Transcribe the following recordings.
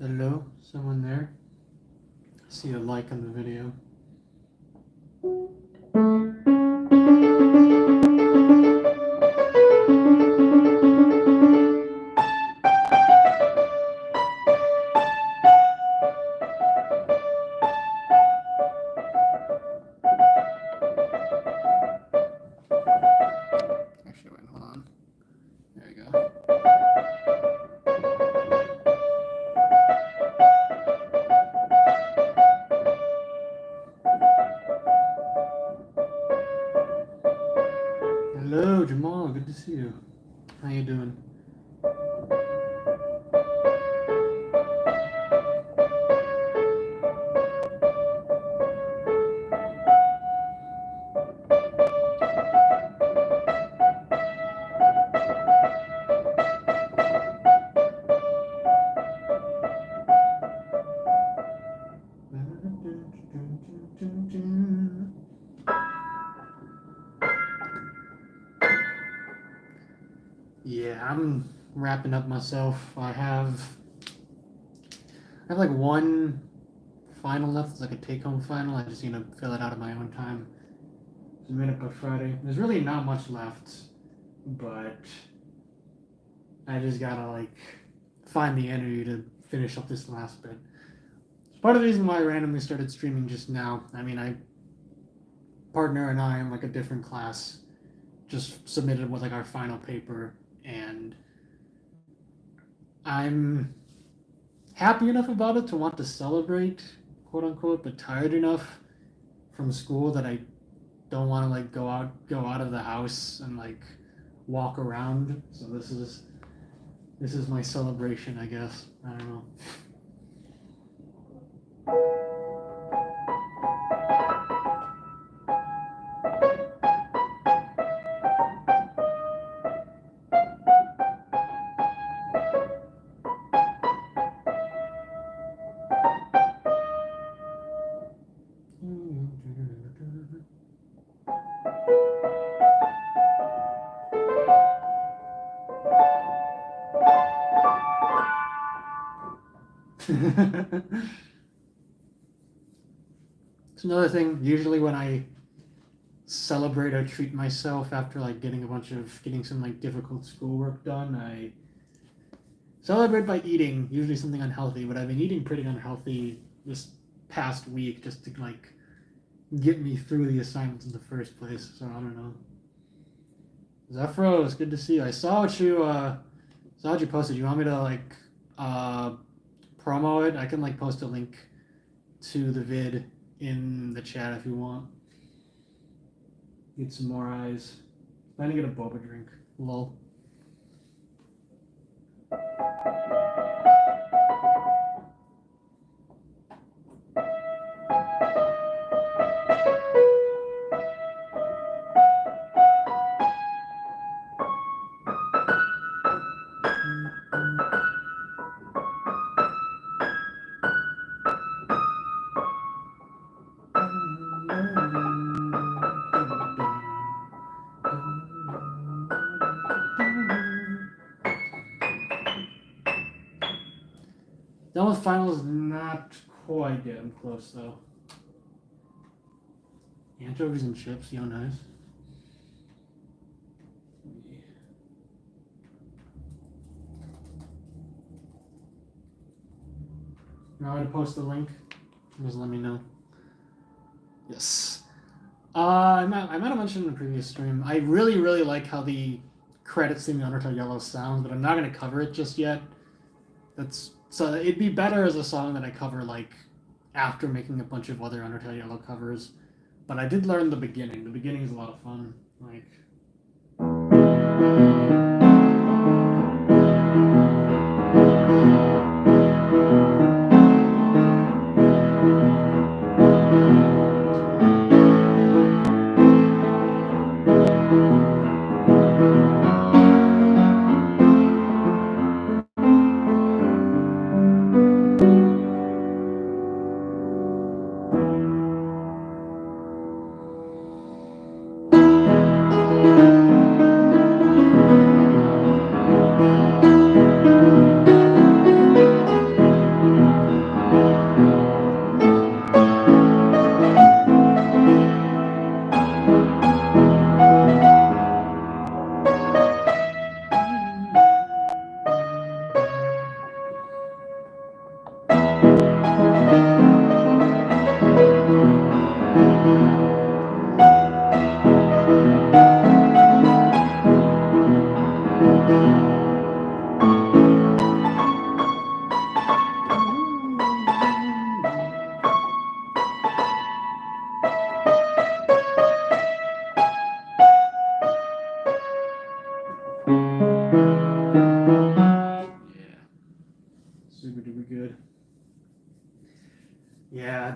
Hello, someone there? I see a like on the video. Actually, wait, hold on. There you go. Hello, Jamal. Good to see you. How you doing? Yeah, I'm wrapping up myself. I have like one final left. It's like a take-home final. I just need to fill it out at my own time. Submit it by Friday. There's really not much left, but I just gotta like find the energy to finish up this last bit. It's part of the reason why I randomly started streaming just now. I mean, I partner and I in like a different class just submitted with like our final paper, and I'm happy enough about it to want to celebrate, quote unquote, but tired enough from school that I don't want to like go out of the house and like walk around. So this is my celebration, I guess. I don't know. It's another thing. Usually, when I celebrate or treat myself after like getting some like difficult schoolwork done, I celebrate by eating, usually something unhealthy. But I've been eating pretty unhealthy this past week just to like get me through the assignments in the first place. So I don't know. Zephyro, it's good to see you. I saw what you posted. You want me to like promo it? I can like post a link to the vid in the chat if you want. Get some more eyes. Plan to get a boba drink. Lol. Done with finals, not quite yet. I'm close though. Anchovies and chips, yo, nice. You want me to post the link? Just let me know. Yes. I might have mentioned in the previous stream. I really, really like how the credits in the Undertale Yellow sounds, but I'm not going to cover it just yet. So it'd be better as a song that I cover like after making a bunch of other Undertale Yellow covers. But I did learn the beginning. The beginning is a lot of fun. Like.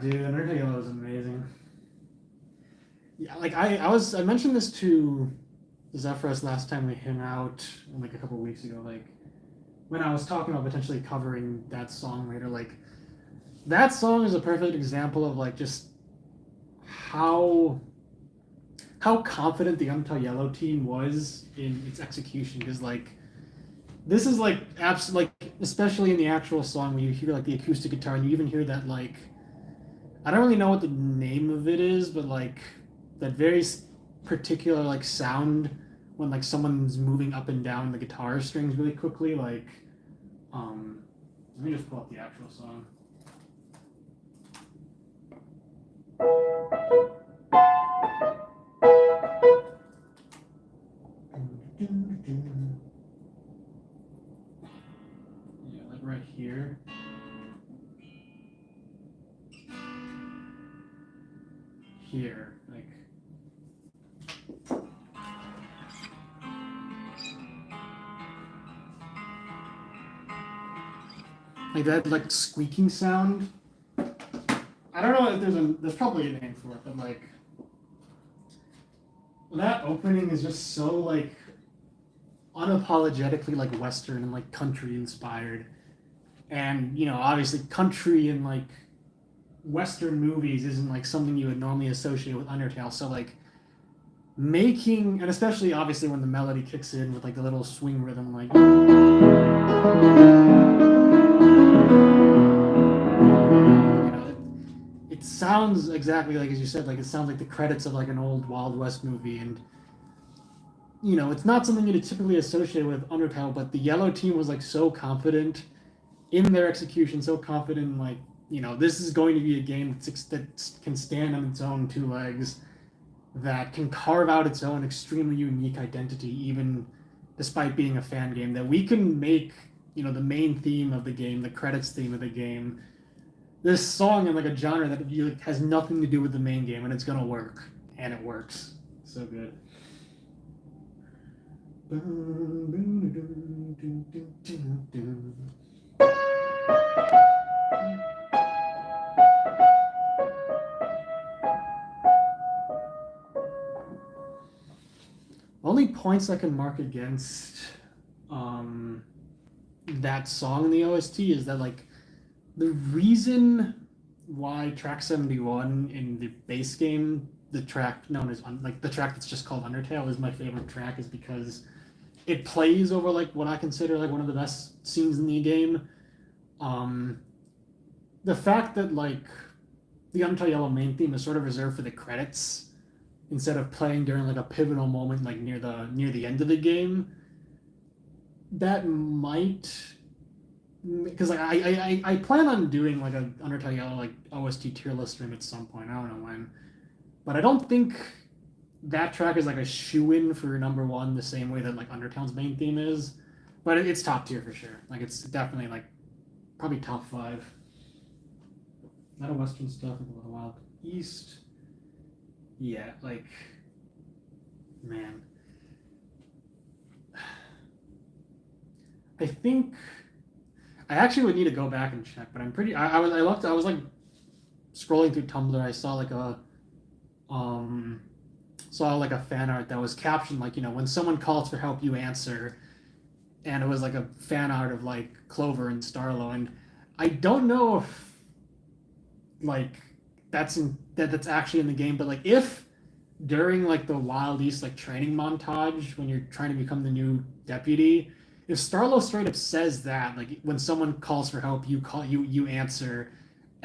dude, Undertale Yellow is amazing. Yeah, like I mentioned this to Zephyros last time we hung out, like a couple weeks ago, like when I was talking about potentially covering that song later, like that song is a perfect example of like just how confident the Undertale Yellow team was in its execution, because like this is like like especially in the actual song when you hear like the acoustic guitar and you even hear that like I don't really know what the name of it is, but like that very particular like sound when like someone's moving up and down the guitar strings really quickly. Like, let me just pull up the actual song. Yeah, like right here. Here, like that like squeaking sound. I don't know if there's probably a name for it, but like that opening is just so like unapologetically like Western and like country inspired. And you know, obviously country and like Western movies isn't like something you would normally associate with Undertale. So like making, and especially obviously when the melody kicks in with like the little swing rhythm, like you know, it sounds exactly like as you said, like it sounds like the credits of like an old Wild West movie. And you know, it's not something you'd typically associate with Undertale, but the Yellow team was like so confident in their execution, so confident in like, you know, this is going to be a game that can stand on its own two legs, that can carve out its own extremely unique identity, even despite being a fan game, that we can make, you know, the main theme of the game, the credits theme of the game, this song in like a genre that has nothing to do with the main game, and it's gonna work, and it works. So good. Only points I can mark against um, that song in the OST is that like the reason why track 71 in the base game, the track known as like the track that's just called Undertale, is my favorite track, is because it plays over like what I consider like one of the best scenes in the game. Um, the fact that like the Undertale Yellow main theme is sort of reserved for the credits instead of playing during like a pivotal moment like near the end of the game, that might, because like I plan on doing like a Undertale Yellow like OST tier list stream at some point. I don't know when, but I don't think that track is like a shoe-in for number one the same way that like Undertale's main theme is. But it's top tier for sure. Like it's definitely like probably top 5. A lot of Western stuff with a little Wild East. Yeah, like man. I think I actually would need to go back and check, but I'm pretty. I looked. I was like scrolling through Tumblr. I saw like um a fan art that was captioned like, you know, when someone calls for help, you answer, and it was like a fan art of like Clover and Starlo, and I don't know if like that's actually in the game, but like if during like the Wild East like training montage when you're trying to become the new deputy, if Starlo straight up says that, like when someone calls for help, you answer,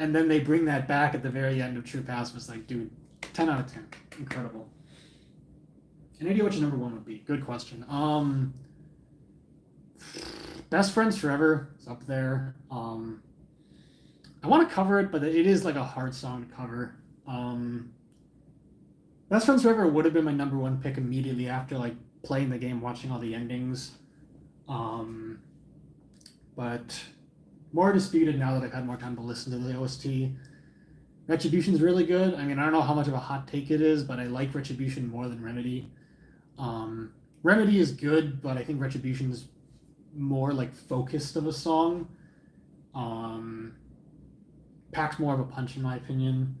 and then they bring that back at the very end of True Pacifist, like dude, 10 out of 10, incredible. Any idea what your number one would be? Good question. Best Friends Forever is up there. I want to cover it, but it is like a hard song to cover. Best Friends Forever would have been my number one pick immediately after like playing the game, watching all the endings. Um, but more disputed now that I've had more time to listen to the OST. Retribution's really good. I mean, I don't know how much of a hot take it is, but I like Retribution more than Remedy. Remedy is good, but I think Retribution is more like focused of a song. packs more of a punch in my opinion.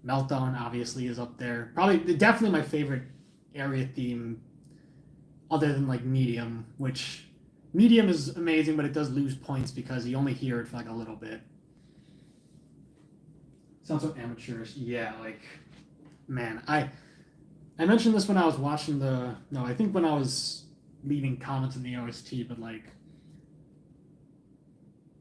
Meltdown obviously is up there. Probably definitely my favorite area theme other than like Medium, which Medium is amazing, but it does lose points because you only hear it for like a little bit. Sounds so amateurish. Yeah, like man, I mentioned this when I was watching I think when I was leaving comments in the OST, but like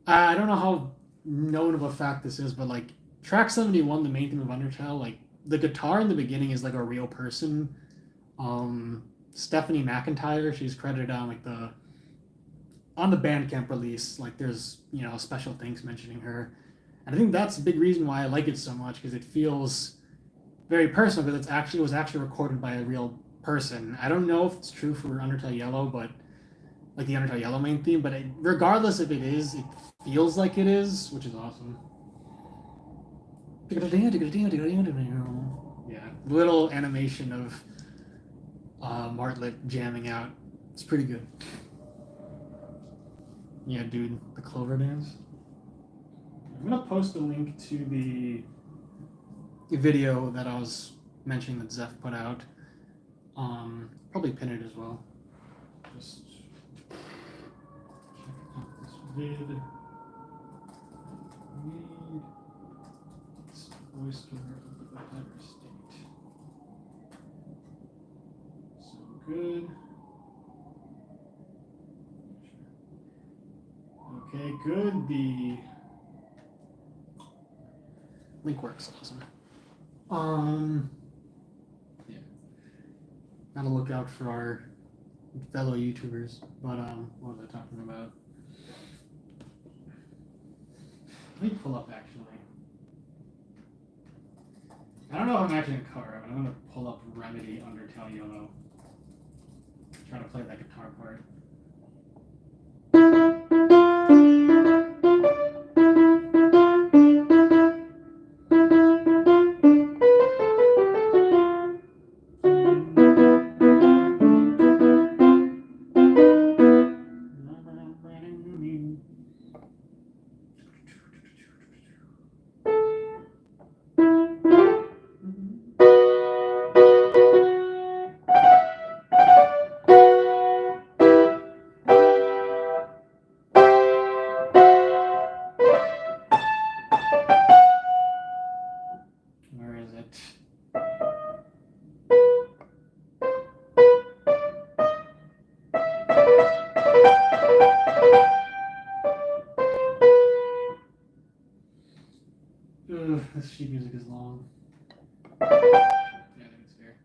I don't know how known of a fact this is, but like track 71, the main theme of Undertale, like the guitar in the beginning is like a real person. Stephanie McIntyre, she's credited on like on the Bandcamp release, like there's special things mentioning her, and I think that's a big reason why I like it so much because it feels very personal because it was actually recorded by a real person. I don't know if it's true for Undertale Yellow, but like the Undertale Yellow main theme, but regardless if it is, it feels like it is, which is awesome. Yeah, little animation of Martlet jamming out. It's pretty good. Yeah, dude, the Clover dance. I'm gonna post a link to the video that I was mentioning that Zeph put out. Probably pin it as well. Just check out this vid. Need voice giver of the Better State. So good. Okay, good. The link works awesome. Yeah. Gotta look out for our fellow YouTubers. But what was I talking about? Let me pull up actually. I don't know if I'm actually in a car, but I'm gonna pull up Remedy Undertale Yellow. Try to play that guitar part. Where is it? Ugh, this sheet music is long. Yeah, I think it's fair.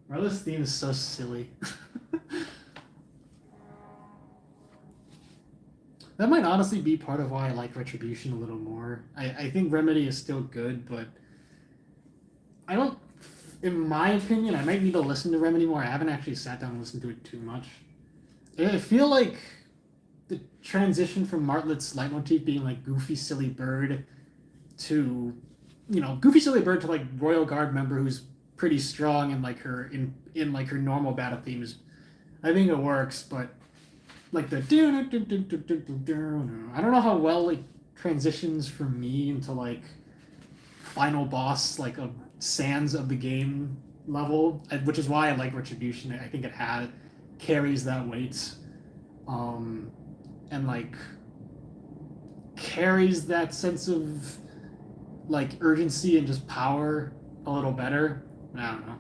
Bro, this theme is so silly. That might honestly be part of why I like Retribution a little more. I think Remedy is still good, but I don't, in my opinion, I might need to listen to Remedy more. I haven't actually sat down and listened to it too much. I feel like the transition from Martlet's leitmotif being like goofy, silly bird to, goofy, silly bird to like Royal Guard member who's pretty strong and like her in like her normal battle themes, I think it works, but like the I don't know how well it transitions for me into like final boss like a Sands of the game level, which is why I like Retribution. I think it carries that weight, and like carries that sense of like urgency and just power a little better. I don't know.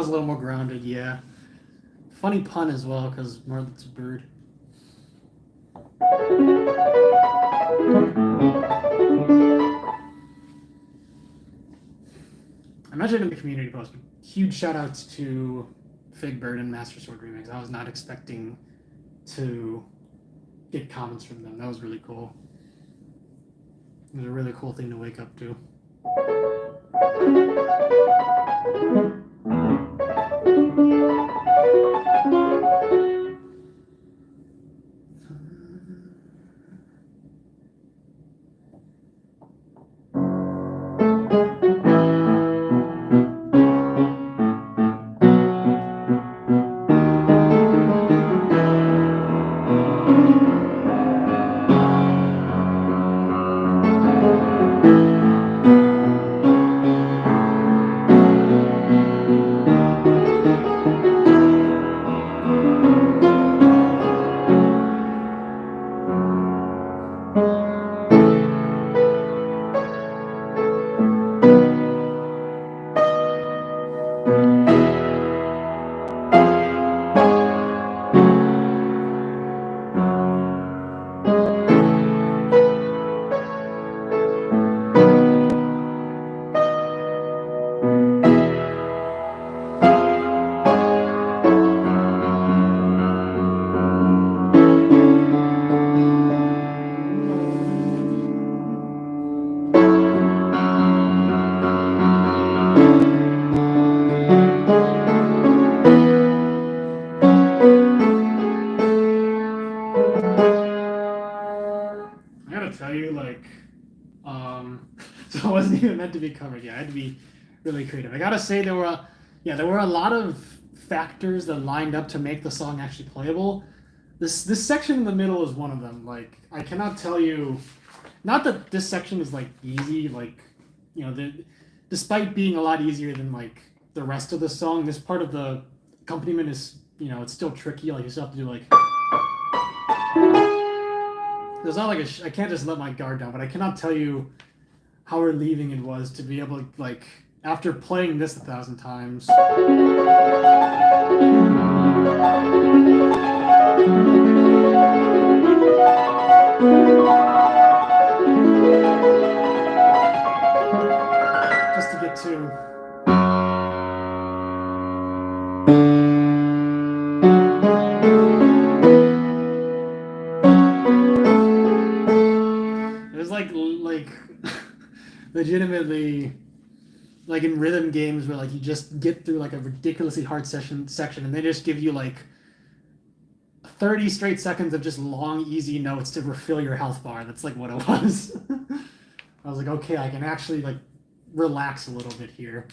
a little more grounded, yeah. Funny pun as well, because Marlet's a bird. I mentioned in the community post, huge shout outs to Fig Bird and Master Sword Remix. I was not expecting to get comments from them. That was really cool. It was a really cool thing to wake up to. So it wasn't even meant to be covered. Yeah, I had to be really creative. I gotta say there were a lot of factors that lined up to make the song actually playable. This section in the middle is one of them. Like, I cannot tell you, not that this section is like easy, like, you know, despite being a lot easier than like the rest of the song, this part of the accompaniment is, you know, it's still tricky. Like, you still have to do like. There's not like I can't just let my guard down, but I cannot tell you how relieving it was to be able to, like, after playing this 1,000 times. Just to get to. It was like legitimately, like in rhythm games where like you just get through like a ridiculously hard section and they just give you like 30 straight seconds of just long easy notes to refill your health bar. That's like what it was. I was like, okay, I can actually like relax a little bit here.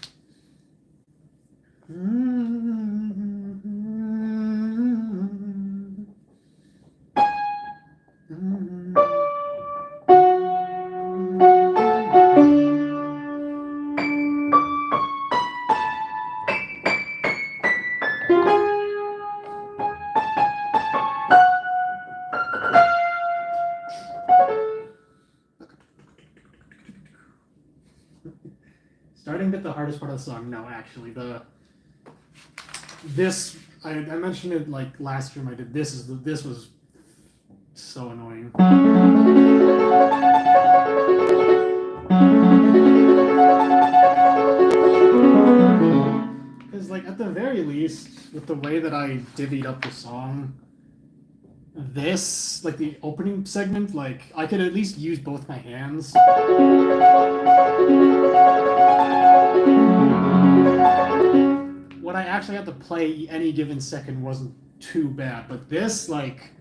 Starting with the hardest part of the song. No, actually, I mentioned it like last stream I did. This was so annoying. Because like at the very least, with the way that I divvied up the song, this, like the opening segment, like I could at least use both my hands. What I actually had to play any given second wasn't too bad, but this, like,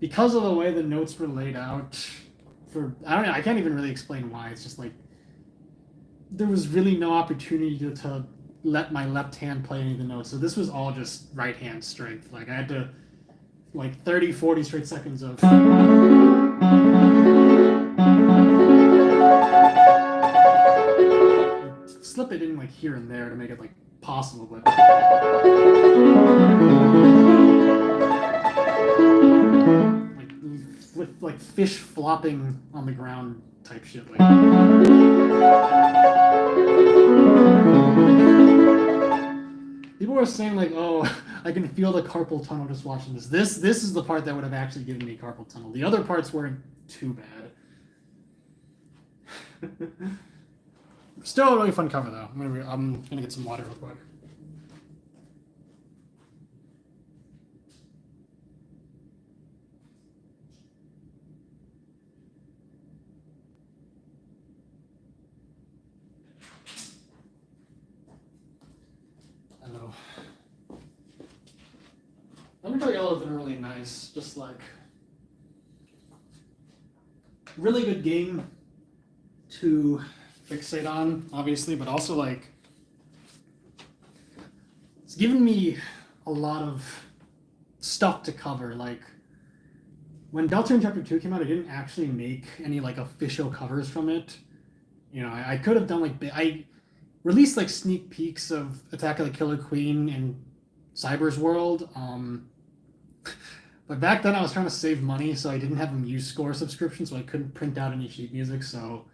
because of the way the notes were laid out, I don't know, I can't even really explain why. It's just like there was really no opportunity to let my left hand play any of the notes. So this was all just right hand strength. Like I had to, like 30, 40 straight seconds of. Slip it in like here and there to make it like possible, but. With like fish flopping on the ground type shit. Like. People were saying like, "Oh, I can feel the carpal tunnel just watching this." This is the part that would have actually given me carpal tunnel. The other parts weren't too bad. Still a really fun cover though. I'm gonna get some water real quick. I know. Undertale Yellow's been really nice. Just like really good game to fixate on, obviously, but also like it's given me a lot of stuff to cover. Like when Deltarune Chapter 2 came out, I didn't actually make any like official covers from it. You know, I could have done like I released like sneak peeks of Attack of the Killer Queen and Cyber's World. But back then I was trying to save money, so I didn't have a MuseScore subscription, so I couldn't print out any sheet music, so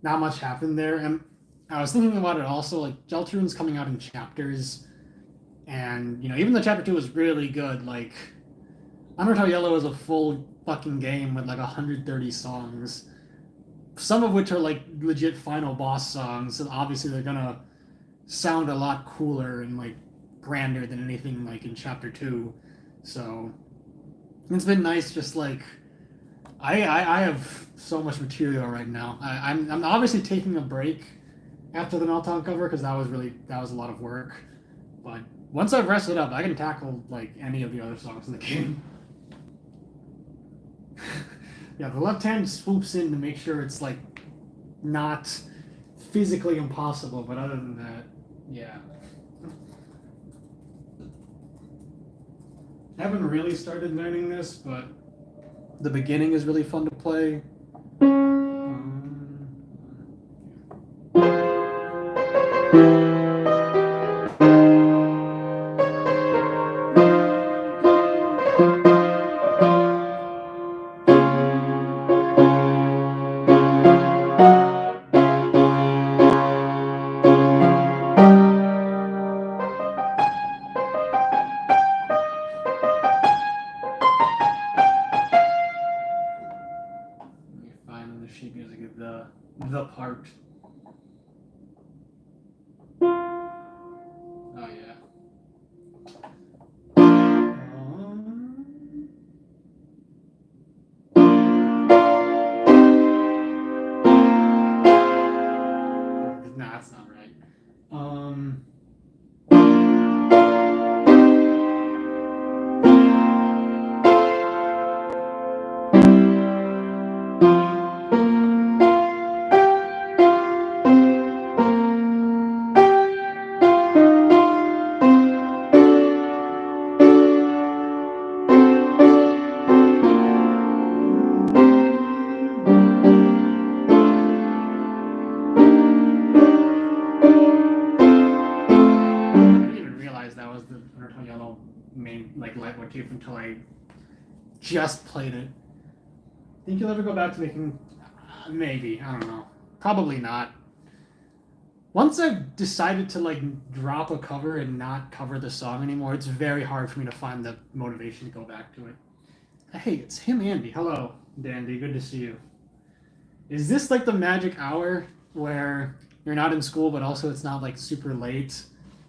not much happened there. And I was thinking about it also, like Deltarune's coming out in chapters, and you know, even though Chapter 2 was really good, like Undertale Yellow is a full fucking game with like 130 songs, some of which are like legit final boss songs, so obviously they're gonna sound a lot cooler and like grander than anything like in Chapter 2. So it's been nice, just like I have so much material right now. I'm obviously taking a break after the Meltdown cover because that was a lot of work. But once I've rested up, I can tackle like any of the other songs in the game. Yeah, the left hand swoops in to make sure it's like not physically impossible, but other than that, yeah. I haven't really started learning this, but the beginning is really fun to play. Sheet music of the part. Oh yeah. Nah, that's not right. Until I just played it. Think you'll ever go back to making? Maybe, I don't know. Probably not. Once I've decided to like drop a cover and not cover the song anymore, it's very hard for me to find the motivation to go back to it. Hey, it's him, Andy. Hello, Dandy. Good to see you. Is this like the magic hour where you're not in school, but also it's not like super late,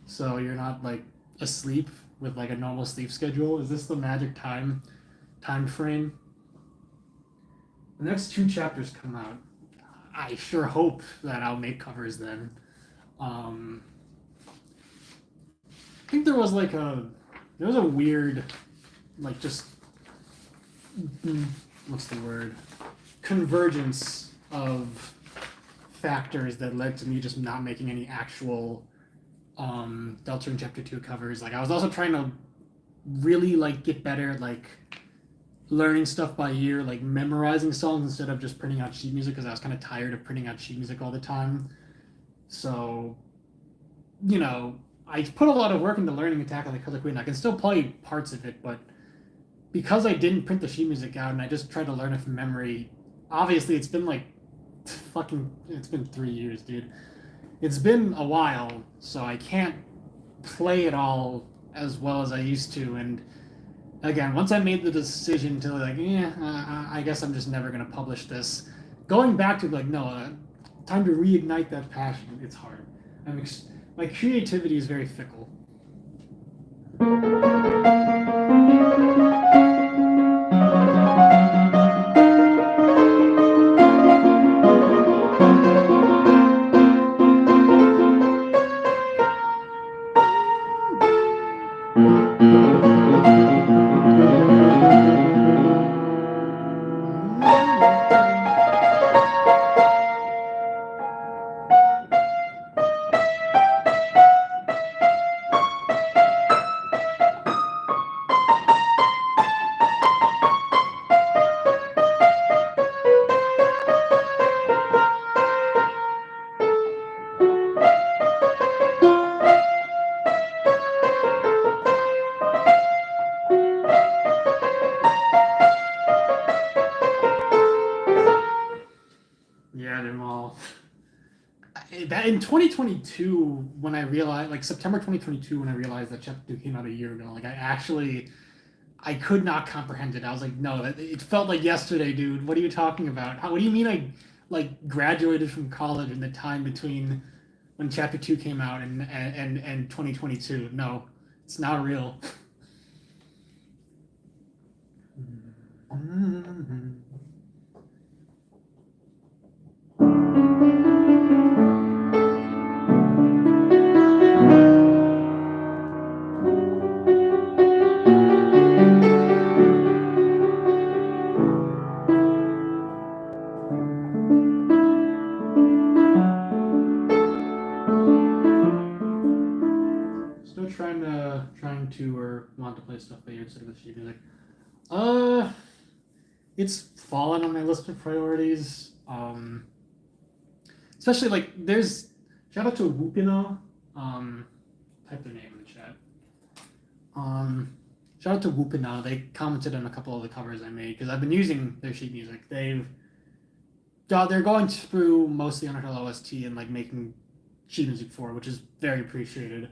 so you're not like asleep with like a normal sleep schedule? Is this the magic time frame? The next 2 chapters come out. I sure hope that I'll make covers then. I think there was a weird, like, just what's the word, convergence of factors that led to me just not making any actual Deltarune Chapter 2 covers. Like, I was also trying to really like get better at like learning stuff by ear, like memorizing songs instead of just printing out sheet music, because I was kind of tired of printing out sheet music all the time. So, you know, I put a lot of work into learning Attack of the Killer Queen. I can still play parts of it, but because I didn't print the sheet music out and I just tried to learn it from memory, obviously it's been like it's been 3 years, dude. It's been a while, so I can't play it all as well as I used to. And again, once I made the decision to like, yeah, I guess I'm just never gonna publish this. Going back to like, no, time to reignite that passion. It's hard. My creativity is very fickle. Yeah, them all. That in 2022, when I realized, like September 2022, when I realized that Chapter 2 came out a year ago, like I could not comprehend it. I was like, no, it felt like yesterday, dude. What are you talking about? What do you mean I like graduated from college in the time between when Chapter 2 came out and 2022? No, it's not real. Still trying to or want to play stuff by ear instead of with sheet music. Uh, it's fallen on my list of priorities. Especially like there's shout out to Wupino. Type their name in the chat. Shout out to Wupino. They commented on a couple of the covers I made because I've been using their sheet music. They're going through mostly Undertale OST and like making sheet music for it, which is very appreciated.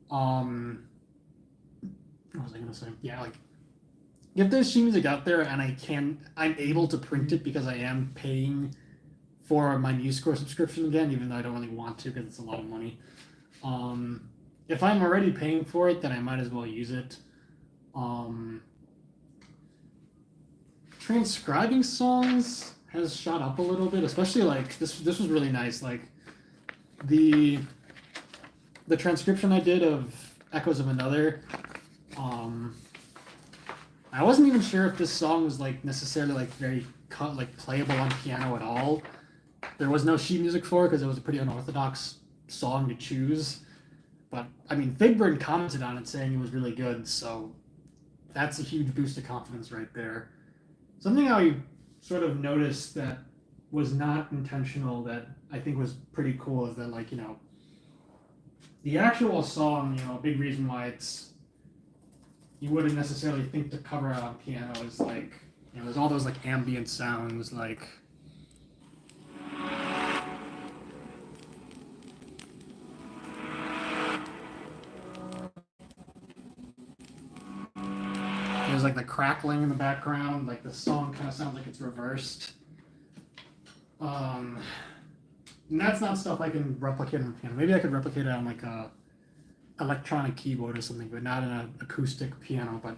What was I gonna say? Yeah, like if there's sheet music out there and I'm able to print it because I am paying for my MuseScore subscription again, even though I don't really want to because it's a lot of money. If I'm already paying for it, then I might as well use it. Transcribing songs has shot up a little bit, especially like this was really nice. Like the transcription I did of Echoes of Another, I wasn't even sure if this song was like necessarily like very playable on piano at all. There was no sheet music for it because it was a pretty unorthodox song to choose. But I mean, Figburn commented on it saying it was really good, so that's a huge boost of confidence right there. Something I sort of noticed that was not intentional that I think was pretty cool is that like, the actual song, a big reason why you wouldn't necessarily think to cover it on piano is like, there's all those like ambient sounds like there's like the crackling in the background, like the song kind of sounds like it's reversed. And that's not stuff I can replicate on piano. Maybe I could replicate it on like a electronic keyboard or something, but not in an acoustic piano. But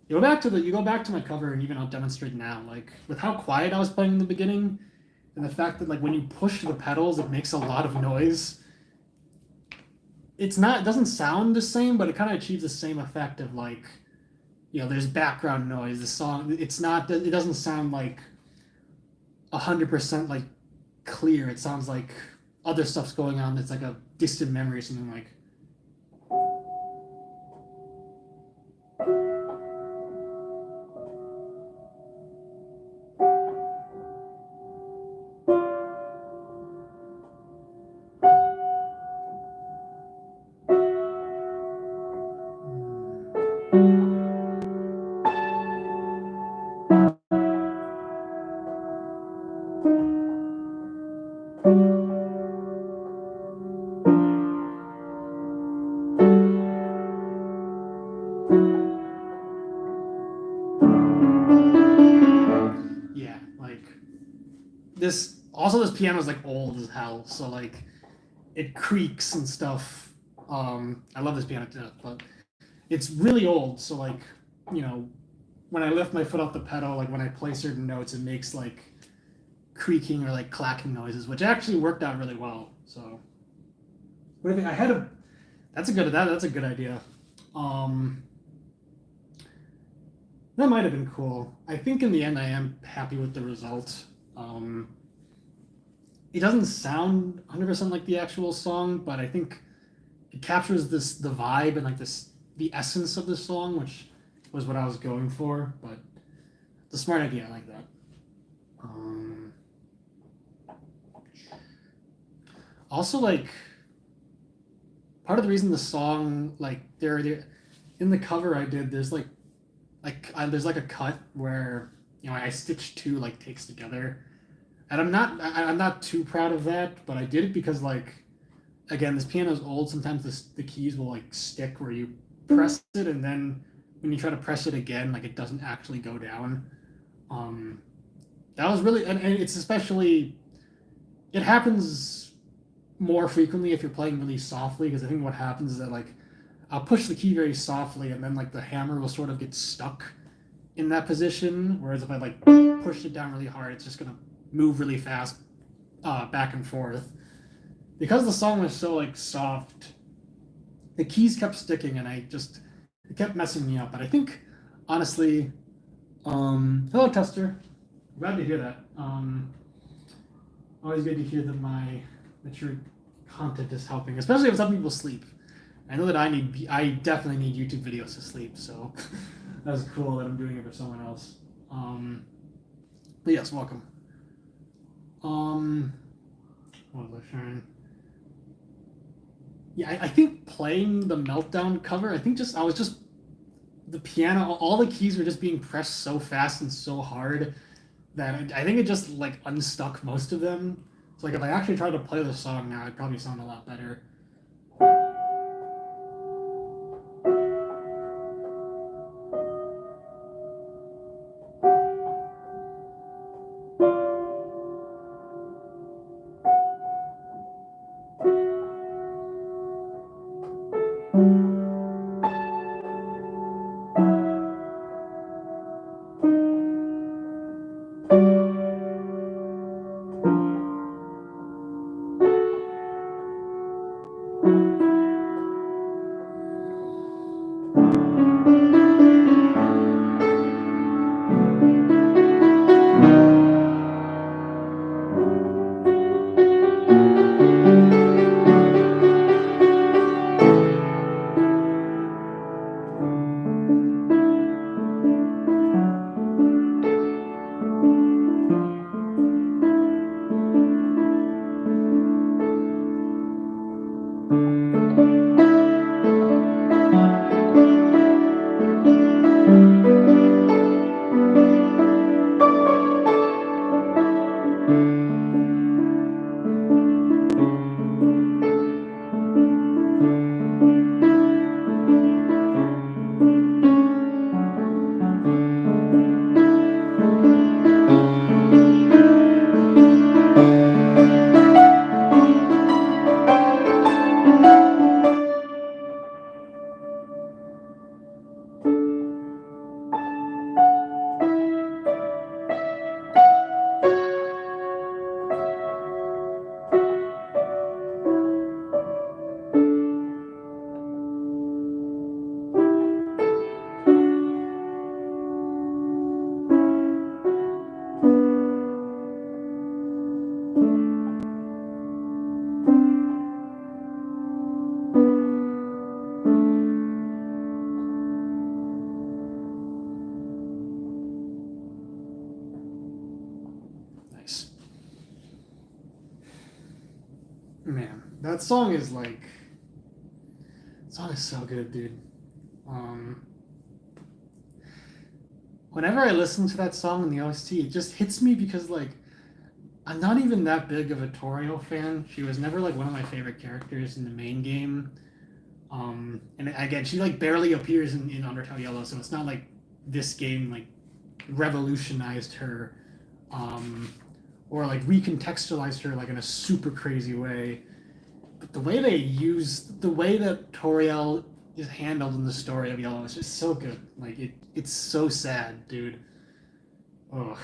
you go back to my cover, and even I'll demonstrate now. Like with how quiet I was playing in the beginning, and the fact that like when you push the pedals, it makes a lot of noise. It doesn't sound the same, but it kind of achieves the same effect of like, there's background noise. The song, it doesn't sound like 100% like clear. It sounds like other stuff's going on that's like a distant memory or something like. Like this piano is like old as hell, so like it creaks and stuff. I love this piano to death, but it's really old. So like, you know, when I lift my foot off the pedal, like when I play certain notes, it makes like creaking or like clacking noises, which actually worked out really well. So, what do you think? That's a good idea. Um, that might have been cool. I think in the end, I am happy with the result. It doesn't sound 100% like the actual song, but I think it captures the vibe and like the essence of the song, which was what I was going for. But it's a smart idea. I like that. Also, like part of the reason the song like there in the cover I did there's like a cut where I stitched two like takes together, and I'm not too proud of that, but I did it because like again this piano is old. Sometimes the keys will like stick where you press it, and then when you try to press it again, like it doesn't actually go down. That was really and it's especially it happens more frequently if you're playing really softly, because I think what happens is that like I'll push the key very softly and then like the hammer will sort of get stuck in that position, whereas if I like push it down really hard, it's just gonna move really fast back and forth. Because the song was so like soft, the keys kept sticking and it kept messing me up. But I think honestly, hello Tester, glad to hear that. Always good to hear that your content is helping, especially if some people sleep. I know that I definitely need YouTube videos to sleep, so that's cool that I'm doing it for someone else. But yes, welcome. What was I sharing? Yeah, I think playing the Meltdown cover, I was just the piano, all the keys were just being pressed so fast and so hard that I think it just like unstuck most of them. So like if I actually tried to play the song now, it'd probably sound a lot better. Nice. Man, that song is like song is so good, dude. Um, Whenever I listen to that song in the OST, it just hits me because like I'm not even that big of a Toriel fan. She was never like one of my favorite characters in the main game. And again, she like barely appears in Undertale Yellow, so it's not like this game like revolutionized her or like recontextualized her like in a super crazy way. But the way the way that Toriel is handled in the story of Yellow is just so good. Like it's so sad, dude. Ugh.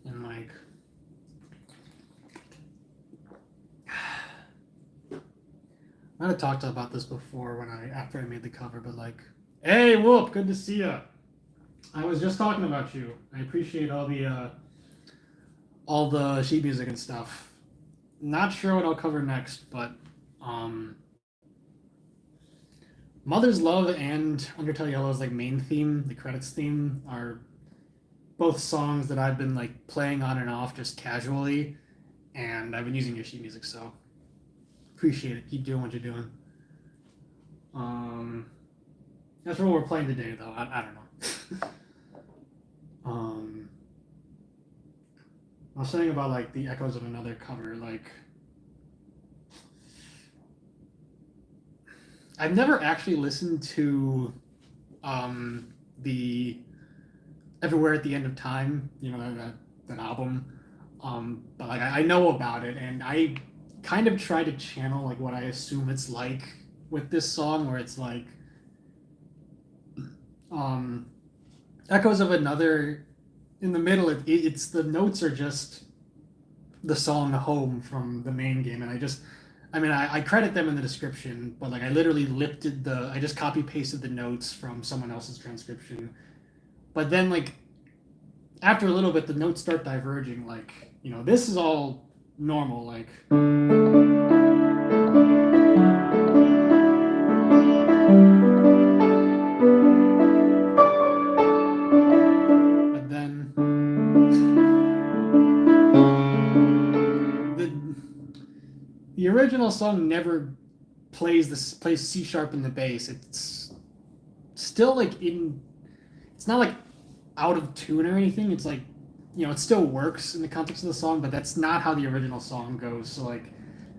And like, I might have talked about this before after I made the cover, but like, hey, Whoop, good to see ya. I was just talking about you. I appreciate all the sheet music and stuff. Not sure what I'll cover next, but Mother's Love and Undertale Yellow's like main theme, the credits theme, are both songs that I've been like playing on and off just casually, and I've been using your sheet music, so appreciate it. Keep doing what you're doing. That's what we're playing today, though. I don't know. I was saying about like the echoes of another cover. Like, I've never actually listened to the Everywhere at the End of Time. You know that album. But like I know about it, and I kind of try to channel like what I assume it's like with this song, where it's like echoes of another. In the middle, it's the notes are just the song Home from the main game, and I credit them in the description, but like I literally I just copy pasted the notes from someone else's transcription. But then like after a little bit, the notes start diverging. Like, you know, this is all normal, like. The original song never plays C sharp in the bass. It's still like it's not like out of tune or anything. It's like, you know, it still works in the context of the song, but that's not how the original song goes. So like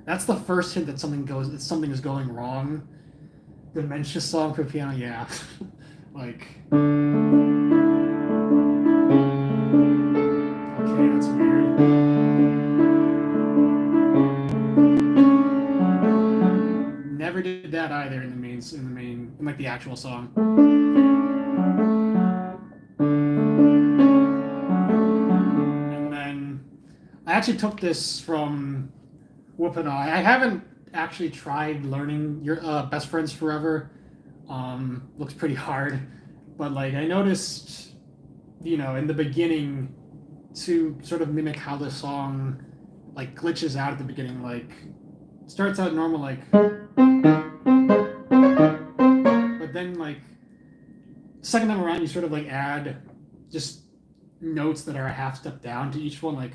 that's the first hint that something is going wrong. Dementia song for piano, yeah. Like, okay, that's weird. Never did that either in like the actual song. And then I actually took this from Whoop and I haven't actually tried learning your Best Friends Forever. Looks pretty hard, but like I noticed, you know, in the beginning, to sort of mimic how the song like glitches out at the beginning, like starts out normal, like, but then like second time around you sort of like add just notes that are a half step down to each one, like,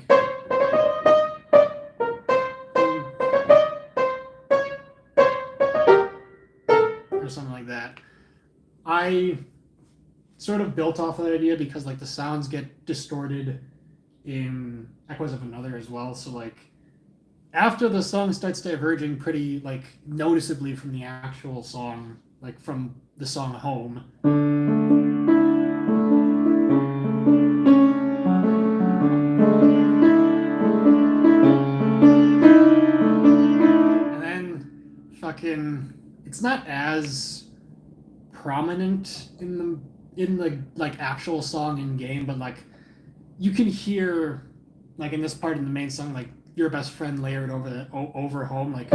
or something like that. I sort of built off of that idea because like the sounds get distorted in Echoes of Another as well. So like after the song starts diverging pretty like noticeably from the actual song, like from the song Home. And then fucking it's not as prominent in the like actual song in game, but like you can hear like in this part in the main song, like your best friend layered over Home, like.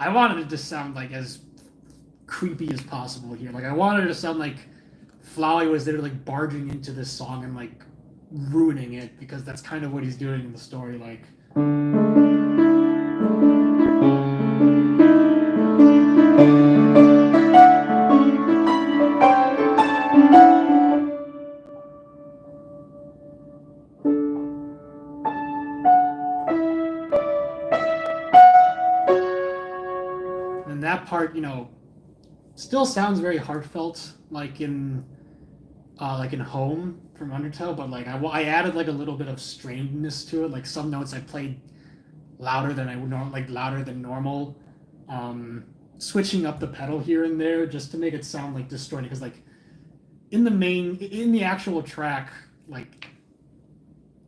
I wanted it to sound like as creepy as possible here. Like I wanted it to sound like Flowey was there like barging into this song and like ruining it, because that's kind of what he's doing in the story, like. And that part, you know, still sounds very heartfelt, like in Home from Undertale, but like I added like a little bit of strainedness to it. Like some notes I played louder than I would louder than normal, switching up the pedal here and there just to make it sound like distorted, because like in the actual track, like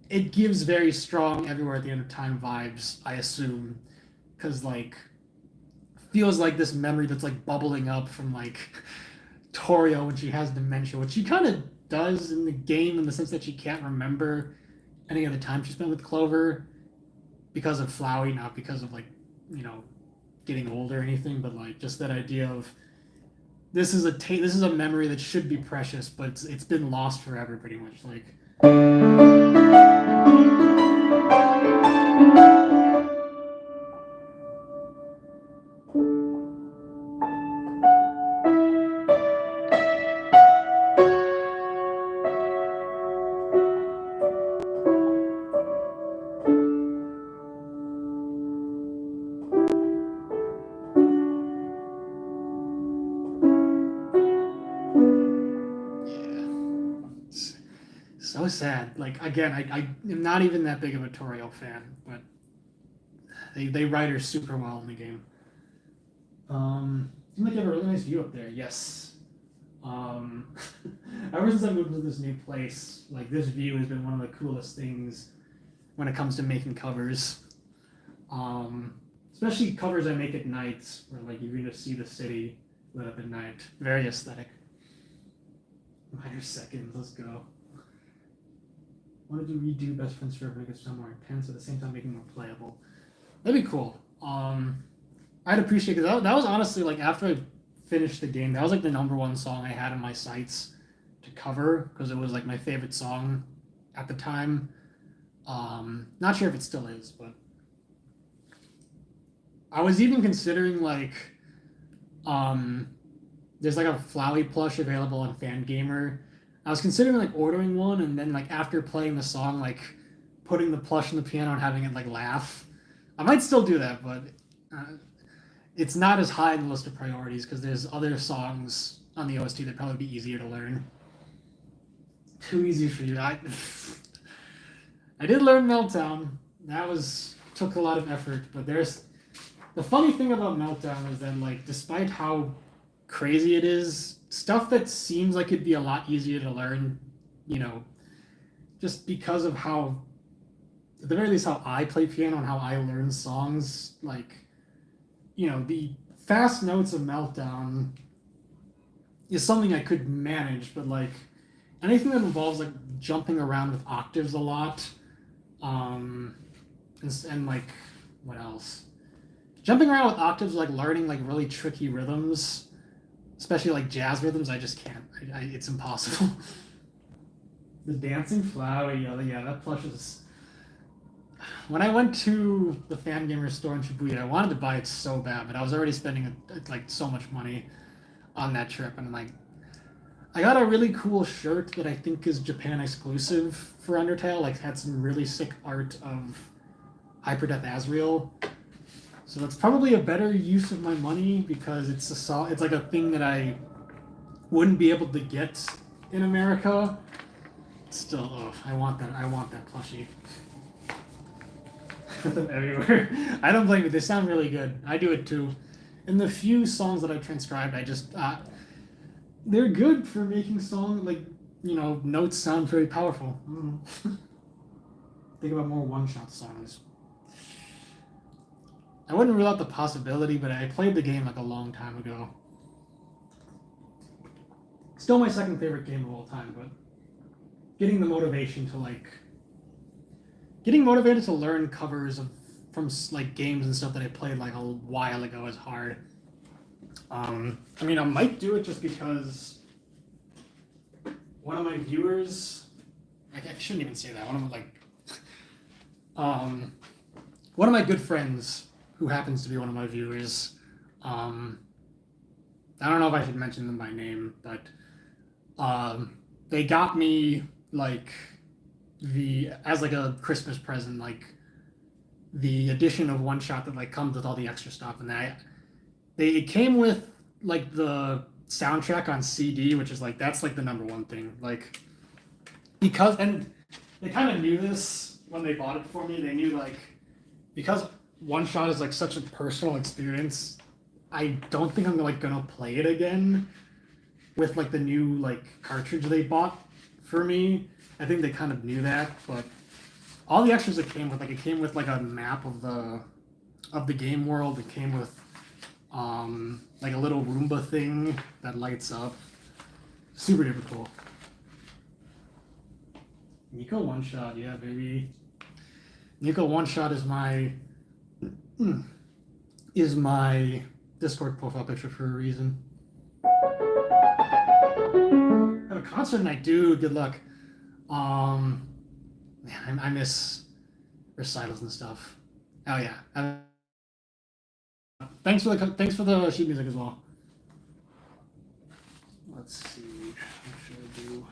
it gives very strong Everywhere at the End of Time vibes, I assume, because like feels like this memory that's like bubbling up from like Torio when she has dementia, which she kind of does in the game in the sense that she can't remember any of the time she spent with Clover because of Flowey, not because of like, you know, getting old or anything, but like just that idea of this is a memory that should be precious, but it's been lost forever pretty much. Like so sad. Like again, I am not even that big of a Torio fan, but they write her super well in the game. Seems like you have a really nice view up there. Yes. Ever since I moved to this new place, like this view has been one of the coolest things when it comes to making covers. Especially covers I make at night, where like you can just see the city lit up at night. Very aesthetic. Minor seconds. Let's go. Wanted to redo Best Friends Forever, make it sound more intense at the same time making it more playable. That'd be cool. I'd appreciate it, because that was honestly like after I finished the game, that was like the #1 song I had in my sights to cover because it was like my favorite song at the time. Not sure if it still is, but I was even considering like there's like a Flowey plush available on Fangamer. I was considering like ordering one and then like after playing the song, like putting the plush on the piano and having it like laugh. I might still do that, but it's not as high in the list of priorities because there's other songs on the OST that'd probably be easier to learn. Too easy for you. I did learn Meltdown. That took a lot of effort, but there's the funny thing about Meltdown is that like despite how crazy it is, stuff that seems like it'd be a lot easier to learn, you know, just because of how, at the very least, how I play piano and how I learn songs, like, you know, the fast notes of Meltdown is something I could manage, but like anything that involves like jumping around with octaves a lot, and like what else? Jumping around with octaves, like learning like really tricky rhythms, especially like jazz rhythms, I just can't. It's impossible. The dancing Flowey, yeah, that plush is. When I went to the Fangamer store in Shibuya, I wanted to buy it so bad, but I was already spending like so much money on that trip, and like, I got a really cool shirt that I think is Japan exclusive for Undertale. Like, had some really sick art of Hyperdeath Asriel. So that's probably a better use of my money because it's like a thing that I wouldn't be able to get in America. Still, oh, I want that plushie. Put them everywhere. I don't blame you. They sound really good. I do it too. In the few songs that I've transcribed, I just they're good for making songs like, you know, notes sound very powerful. Think about more one-shot songs. I wouldn't rule out the possibility, but I played the game like a long time ago. Still my second favorite game of all time, but getting motivated to learn covers from like games and stuff that I played like a while ago is hard. I mean, I might do it just because one of my viewers, I shouldn't even say that. One of my good friends, who happens to be one of my viewers, I don't know if I should mention them by name, but they got me like as like a Christmas present, like the edition of One Shot that like comes with all the extra stuff, and it came with like the soundtrack on CD, which is like that's like the #1 thing, like because, and they kind of knew this when they bought it for me. They knew like because One Shot is like such a personal experience I don't think I'm like gonna play it again with like the new like cartridge they bought for me. I think they kind of knew that, but all the extras it came with, like it came with like a map of the game world. It came with like a little Roomba thing that lights up. Super duper cool. Nico One Shot, yeah, baby. Nico One Shot is my Discord profile picture for a reason. I have a concert tonight, dude. Good luck. Man, I miss recitals and stuff. Oh yeah. Thanks for the sheet music as well. Let's see. What should I do?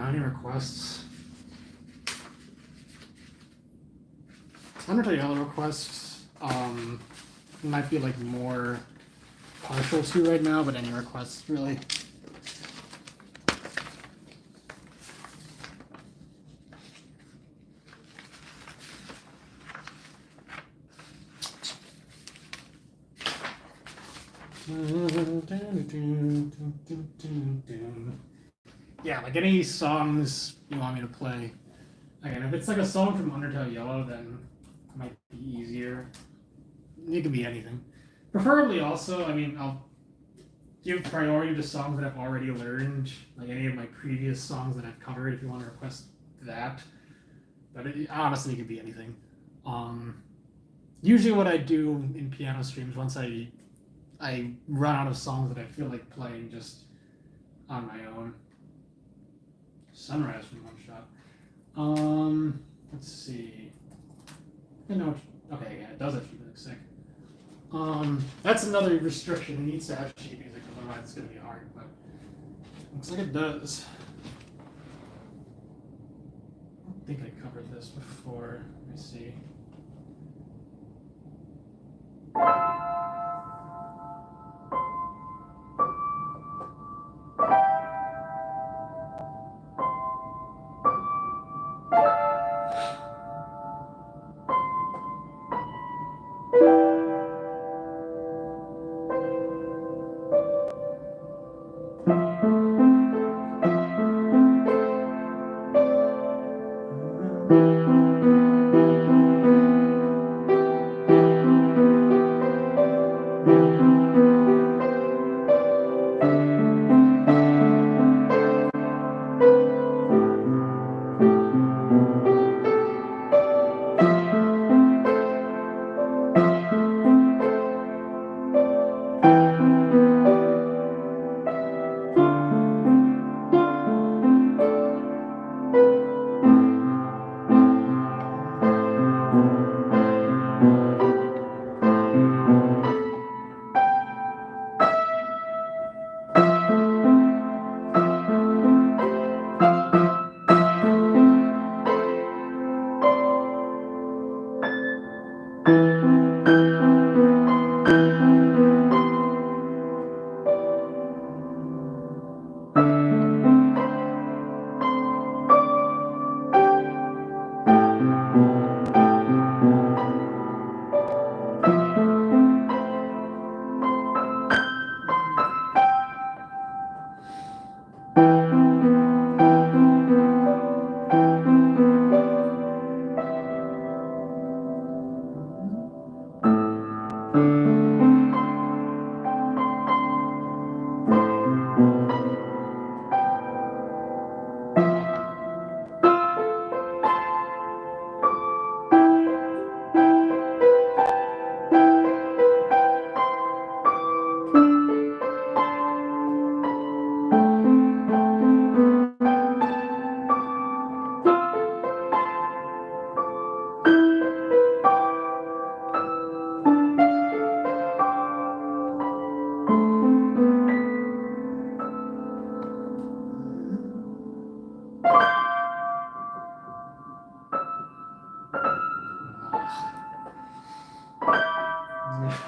Any requests? Undertale Yellow requests might be like more partial to right now, but any requests really. Yeah, like any songs you want me to play. Again, if it's like a song from Undertale Yellow, then it might be easier. It could be anything. Preferably also, I mean, I'll give priority to songs that I've already learned, like any of my previous songs that I've covered if you want to request that. But honestly, it could be anything. Usually what I do in piano streams, once I run out of songs that I feel like playing just on my own. Sunrise from One Shot. Let's see. I know. Okay, yeah, it does have sheet music. Sick. That's another restriction. It needs to have sheet music, otherwise it's gonna be hard. But looks like it does. I don't think I covered this before. Let me see.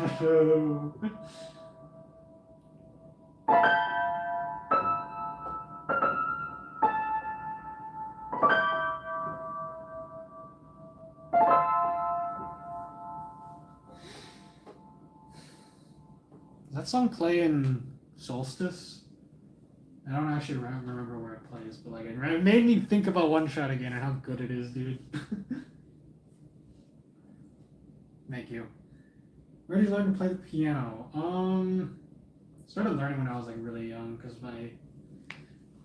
Does that song play in Solstice? I don't actually remember where it plays, but like it made me think about One Shot again and how good it is, dude. Thank you. Where did you learn to play the piano? Started learning when I was like really young because my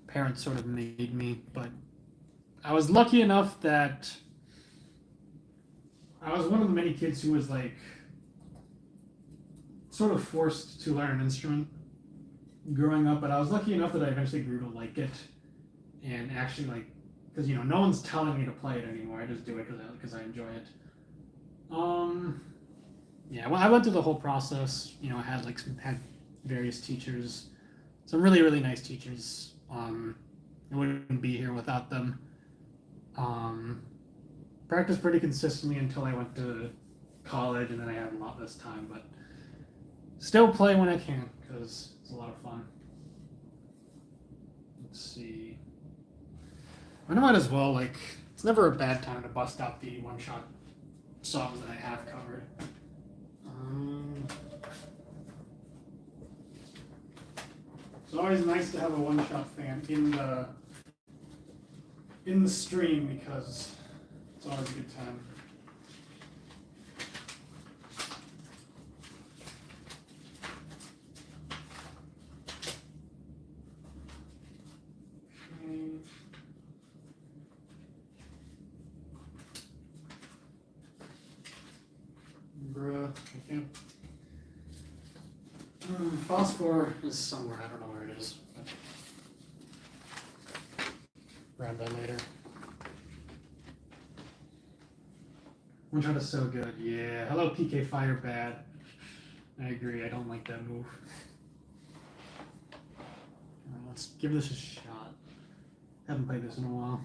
parents sort of made me, but I was lucky enough that I was one of the many kids who was like sort of forced to learn an instrument growing up, but I was lucky enough that I eventually grew to like it and actually like, because no one's telling me to play it anymore. I just do it because I enjoy it. Yeah, well, I went through the whole process. I had various teachers, some really really nice teachers. I wouldn't be here without them. Practiced pretty consistently until I went to college, and then I had a lot less time, but still play when I can because it's a lot of fun. Let's see. I might as well, it's never a bad time to bust out the one-shot songs that I have covered. It's always nice to have a one-shot fan in the stream because it's always a good time. Bruh, I can't. Phosphor is somewhere. I don't know where it is. Grab that later. One shot is so good. Yeah. Hello, PK Firebad. I agree. I don't like that move. Let's give this a shot. Haven't played this in a while.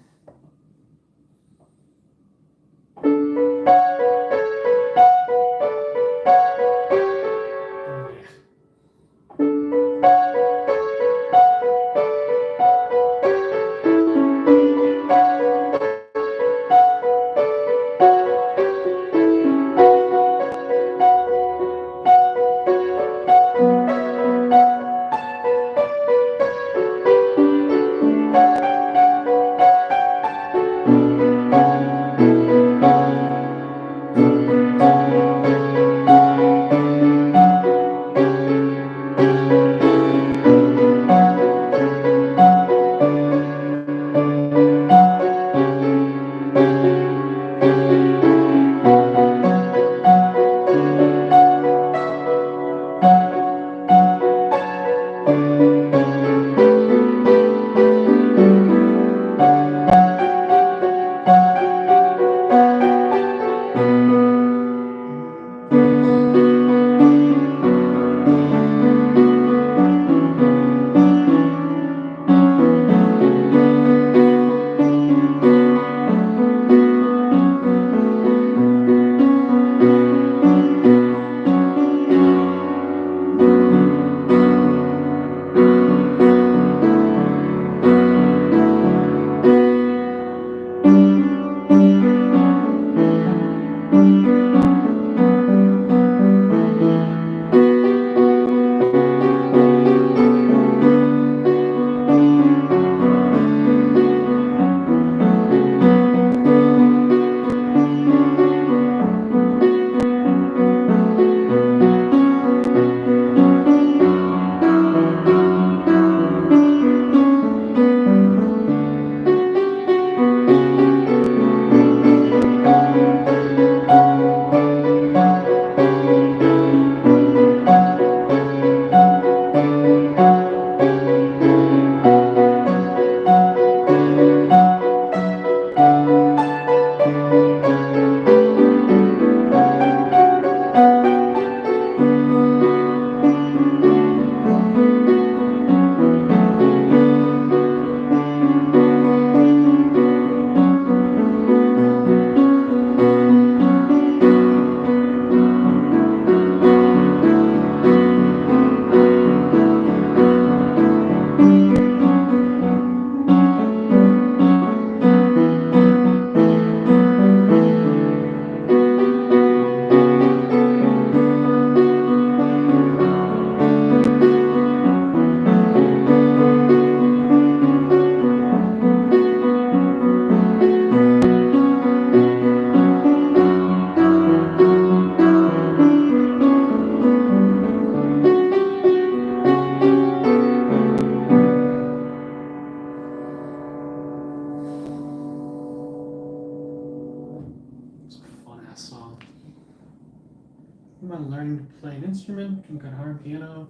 about learning to play an instrument, guitar and piano.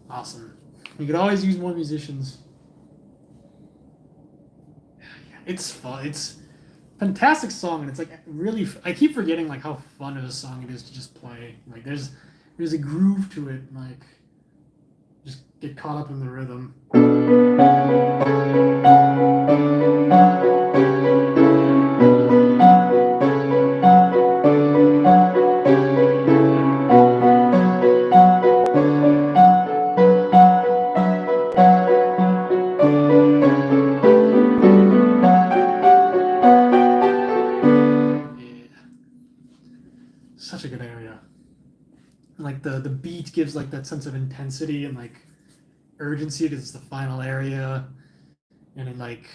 Awesome. You could always use more musicians. It's fun. It's a fantastic song, and it's like really. I keep forgetting like how fun of a song it is to just play. Like there's a groove to it. Like just get caught up in the rhythm. Such a good area. Like the beat gives like that sense of intensity and like urgency because it's the final area, and then like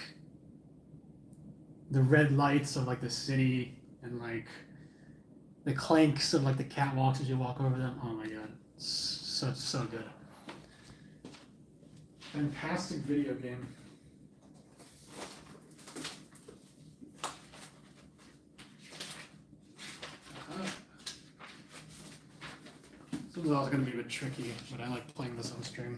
the red lights of like the city and like the clanks of like the catwalks as you walk over them. Oh my god, so good. Fantastic video game. This was also going to be a bit tricky, but I like playing this on stream.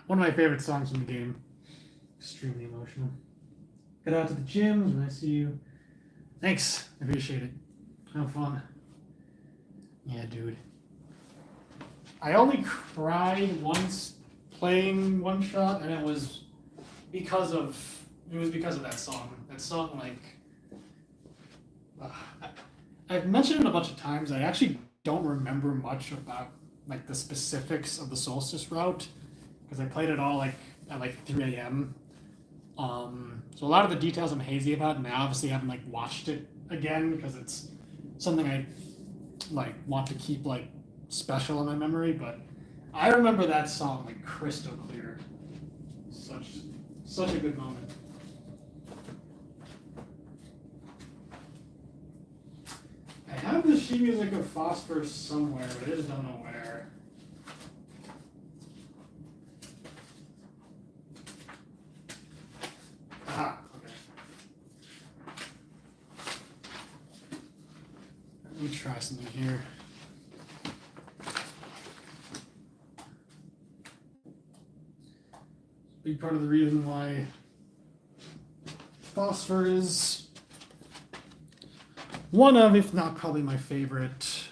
One of my favorite songs in the game. Extremely emotional. Get out to the gyms when I see you. Thanks. I appreciate it. Have fun. Yeah, dude. I only cried once playing One Shot, and it was because of that song. That song, like, I've mentioned it a bunch of times. I actually don't remember much about like the specifics of the Solstice route because I played it all like at like 3 a.m. So a lot of the details I'm hazy about, and I obviously haven't like watched it again because it's something I like want to keep like special in my memory. But I remember that song like crystal clear. Such a good moment. I have the sheet music of Phosphorus somewhere, but I just don't know where. Ah, okay. Let me try something here. Big part of the reason why Phosphor is one of, if not probably my favorite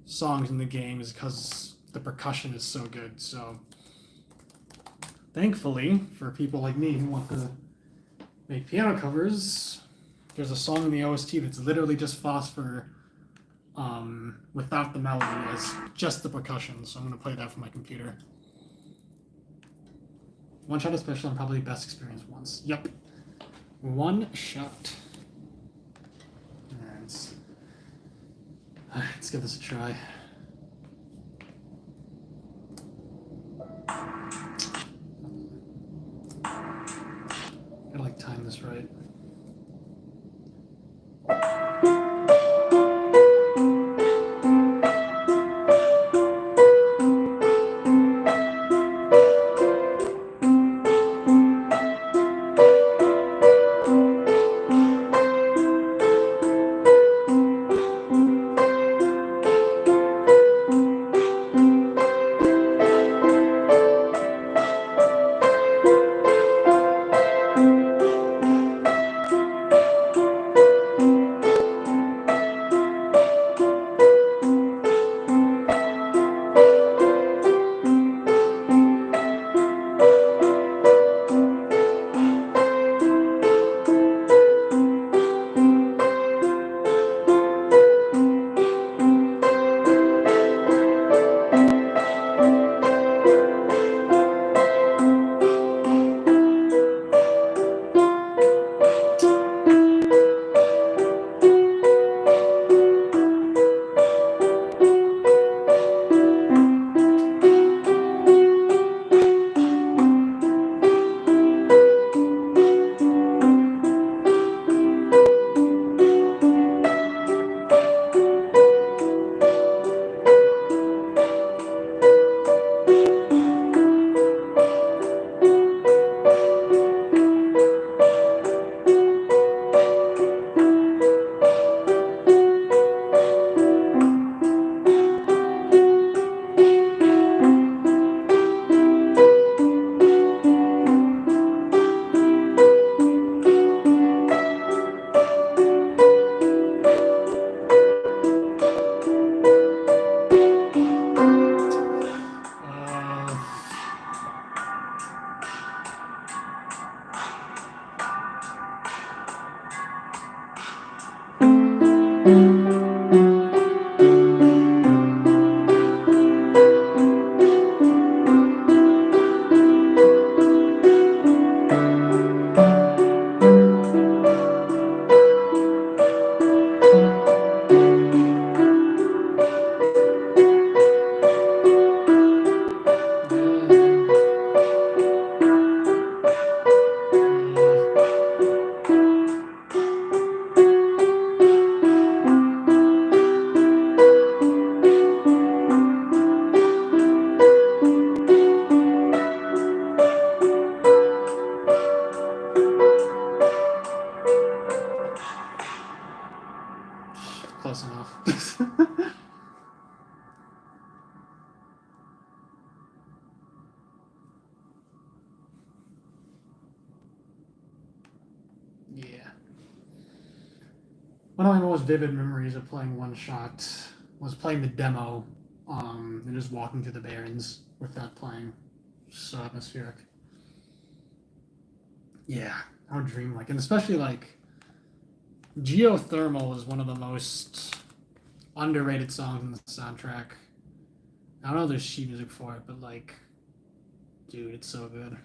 songs in the game is because the percussion is so good. So thankfully, for people like me who want to make piano covers, there's a song in the OST that's literally just Phosphor without the melody, as just the percussion. So I'm going to play that from my computer. One Shot is special and probably best experience once. Yep. One Shot. Alright, let's give this a try. Gotta like time this right. Close enough. one of my most vivid memories of playing One Shot was playing the demo, and just walking through the Barrens with that playing. So atmospheric. Yeah, how dreamlike, and especially like Geothermal is one of the most underrated songs in the soundtrack. I don't know if there's sheet music for it, but like, dude, it's so good.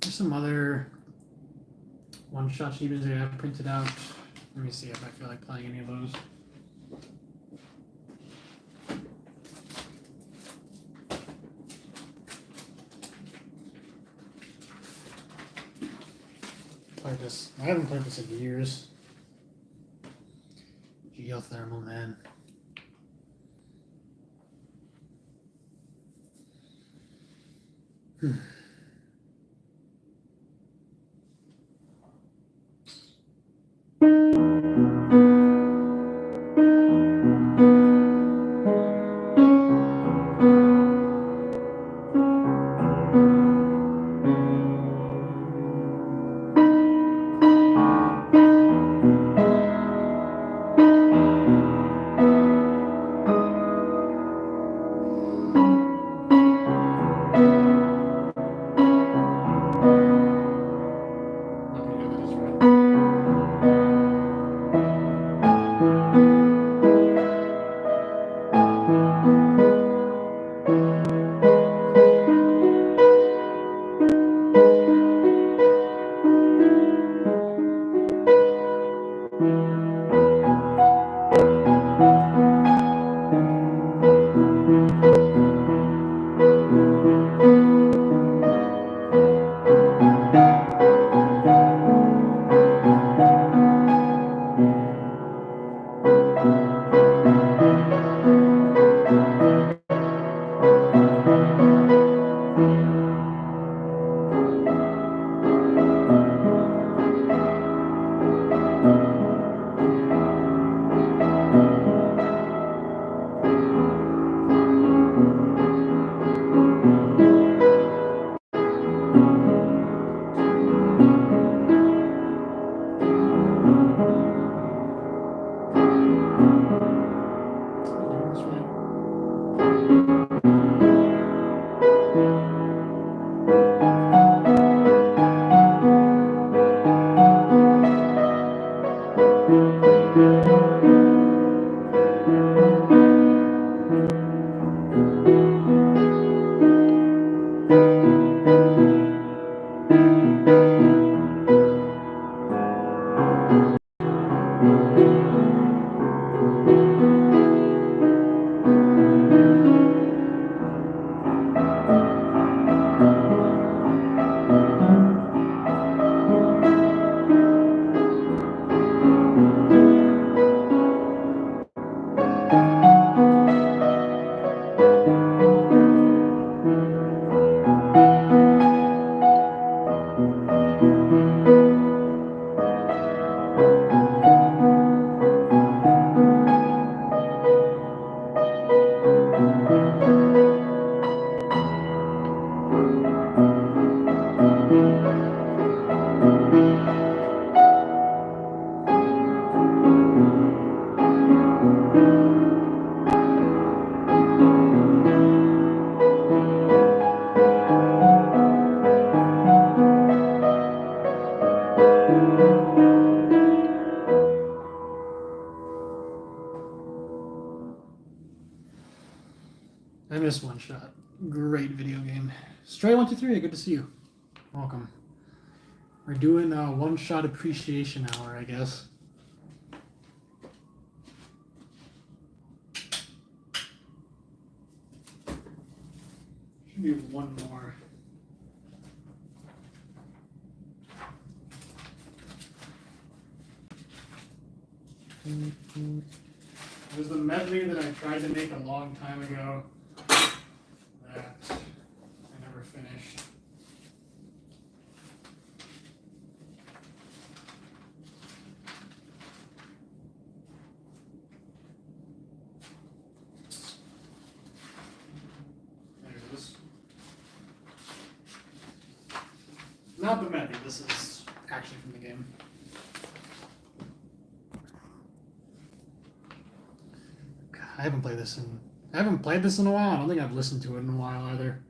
There's some other One-Shot sheet music I have printed out. Let me see if I feel like playing any of those. Play this. I haven't played this in years. Geothermal, man. I missed One Shot. Great video game. Stray123, good to see you. Welcome. We're doing a One Shot appreciation hour, I guess. Should be one more. It was the medley that I tried to make a long time ago that I never finished. There it is. Not the medley, this is actually from the game. I haven't played this in a while. I don't think I've listened to it in a while either.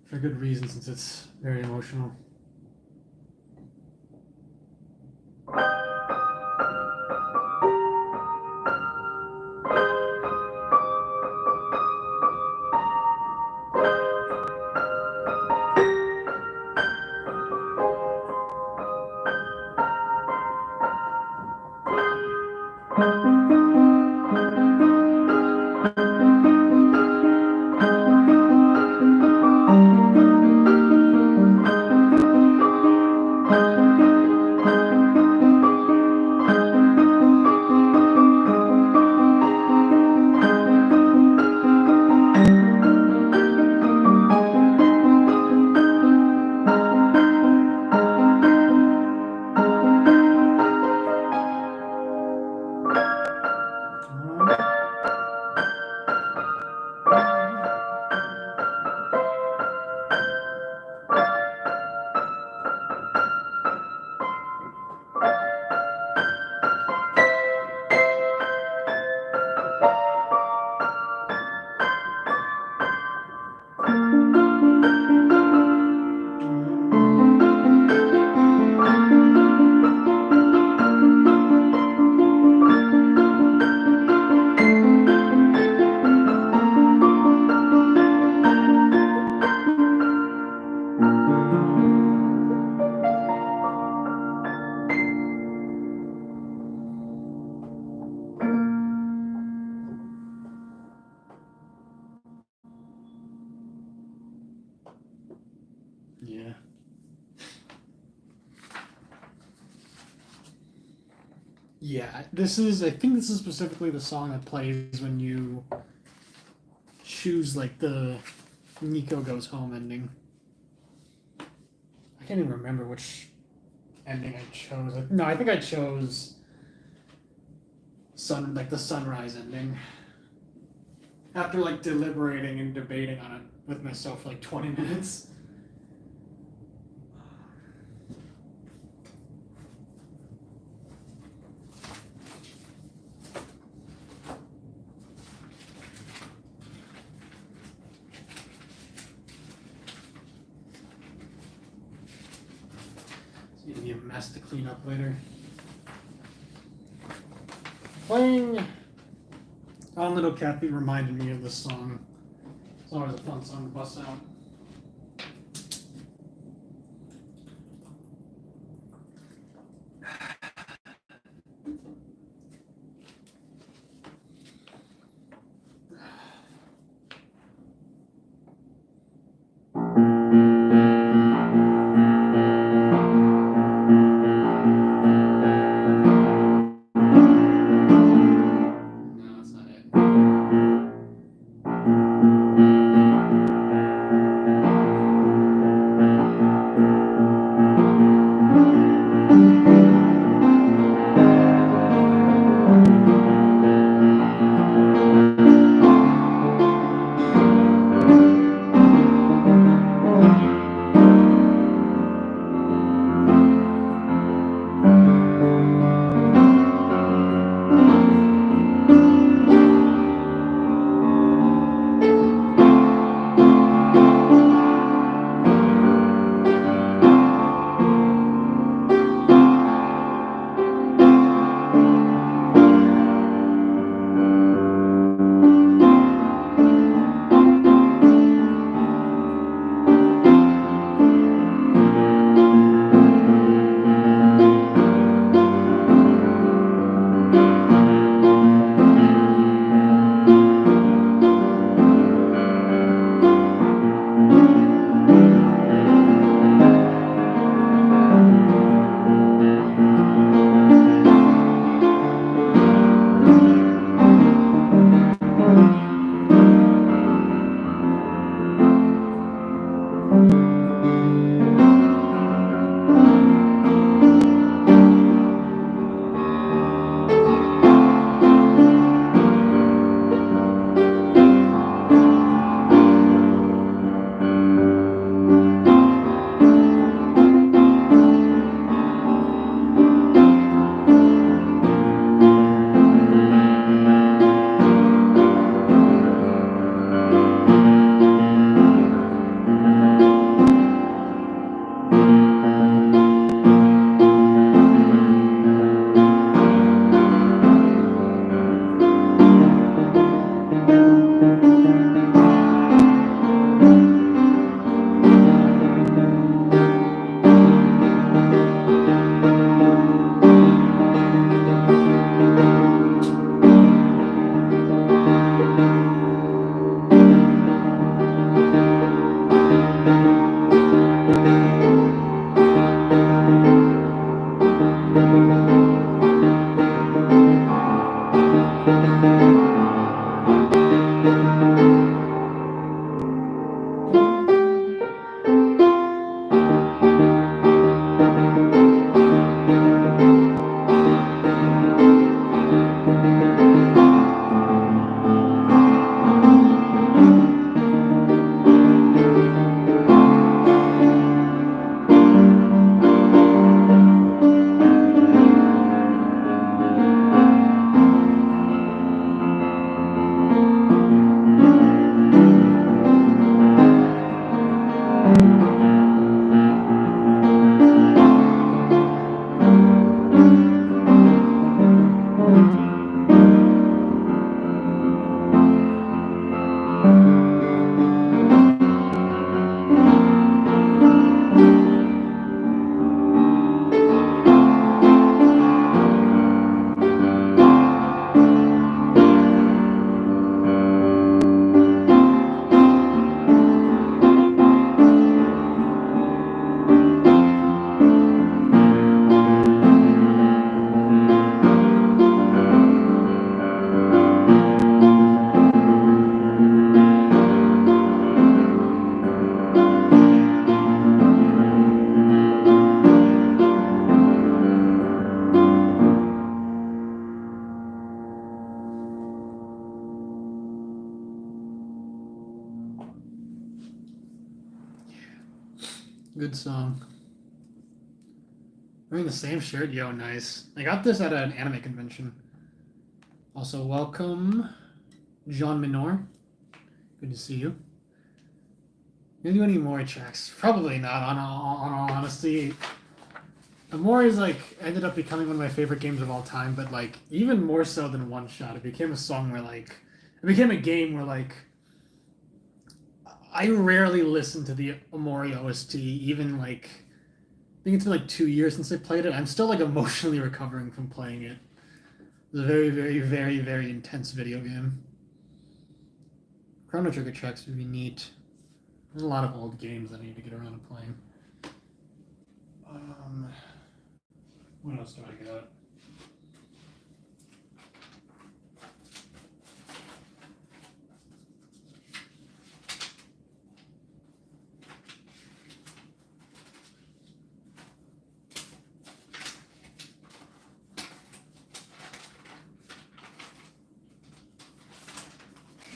For good reason, since it's very emotional. Yeah. Yeah, I think this is specifically the song that plays when you choose like the Nico Goes Home ending. I can't even remember which ending I chose. No, I think I chose the sunrise ending. After like deliberating and debating on it with myself for like 20 minutes. It's gonna be a mess to clean up later. Playing On Little Kathy reminded me of this song. It's always a fun song to bust out. No, that's not it. Good song. Wearing the same shirt, yo, nice. I got this at an anime convention. Also, welcome, Jean Minor. Good to see you. Gonna do any more tracks? Probably not. On all honesty, Amori's like ended up becoming one of my favorite games of all time. But like even more so than One Shot, it became a song where like it became a game where like I rarely listen to the Amori OST. Even like I think it's been like 2 years since I played it. I'm still like emotionally recovering from playing it. It's a very, very, very, very intense video game. Chrono Trigger tracks would be neat. There's a lot of old games I need to get around to playing. What else do I got?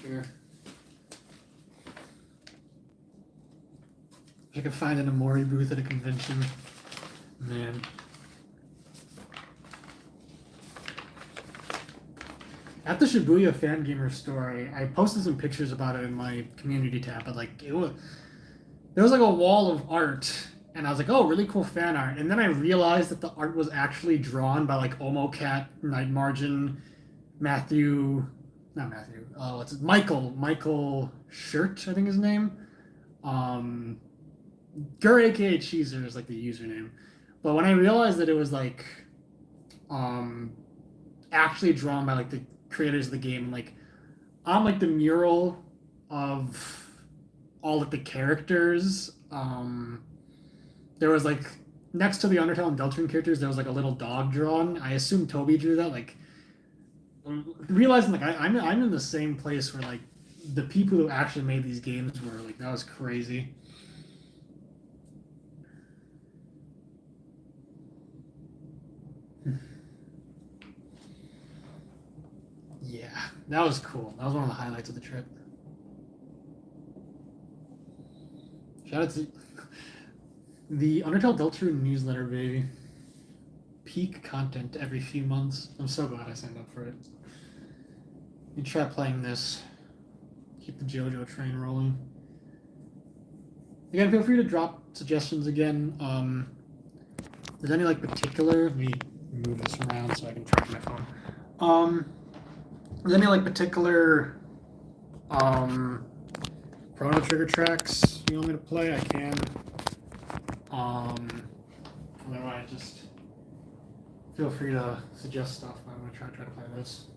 Sure. If I could find an Amori booth at a convention, man. At the Shibuya Fangamer store, I posted some pictures about it in my community tab, but like there was like a wall of art, and I was like, oh, really cool fan art. And then I realized that the art was actually drawn by like Omocat, Night Margin, not Matthew, what's it? Michael Shirt, I think his name. Gur aka Cheezer is like the username. But when I realized that it was like actually drawn by like the creators of the game, like on like the mural of all of the characters, there was like next to the Undertale and Deltarune characters, there was like a little dog drawn. I assume Toby drew that. Like realizing like I'm in the same place where like the people who actually made these games were like that was crazy. Yeah, that was cool. That was one of the highlights of the trip. Shout out to the Undertale Deltarune newsletter, baby. Peak content every few months. I'm so glad I signed up for it. You try playing this. Keep the JoJo train rolling. Again, feel free to drop suggestions again. There's any like particular? Let me move this around so I can track my phone. There's any like particular Chrono Trigger tracks you want me to play? I can. Otherwise, just feel free to suggest stuff. I'm gonna try to play this.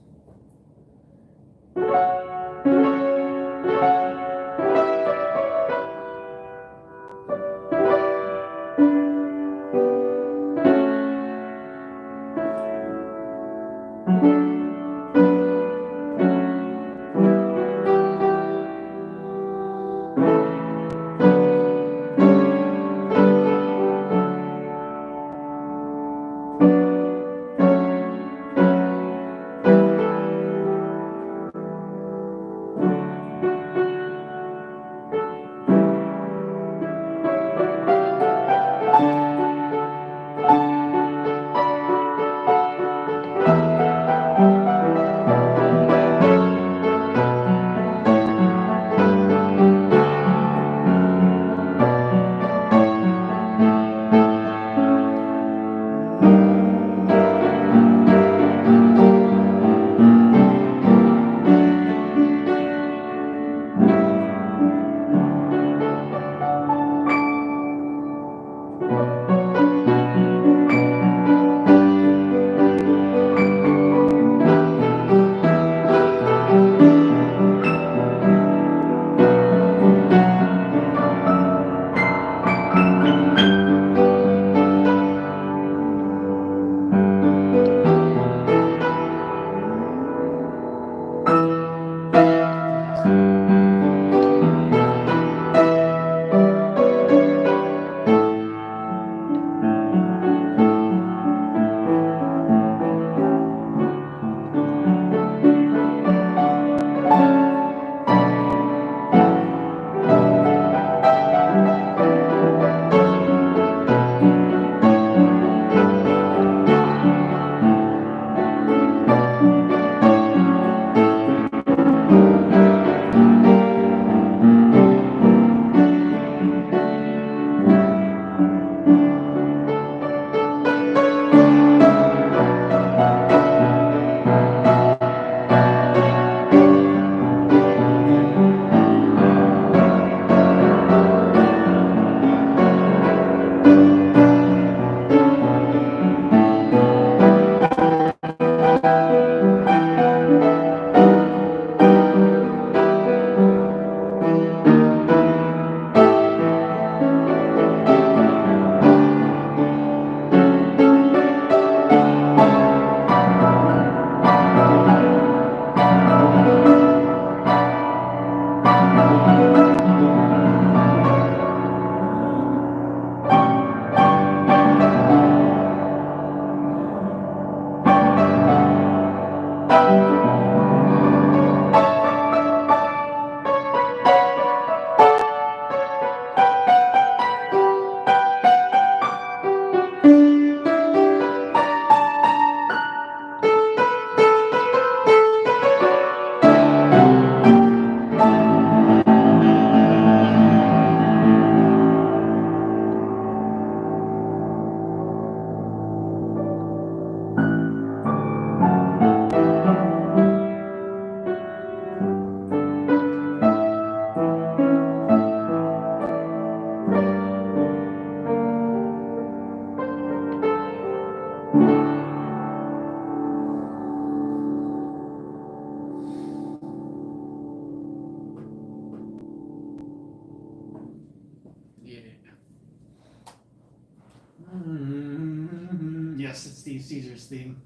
Caesar's theme.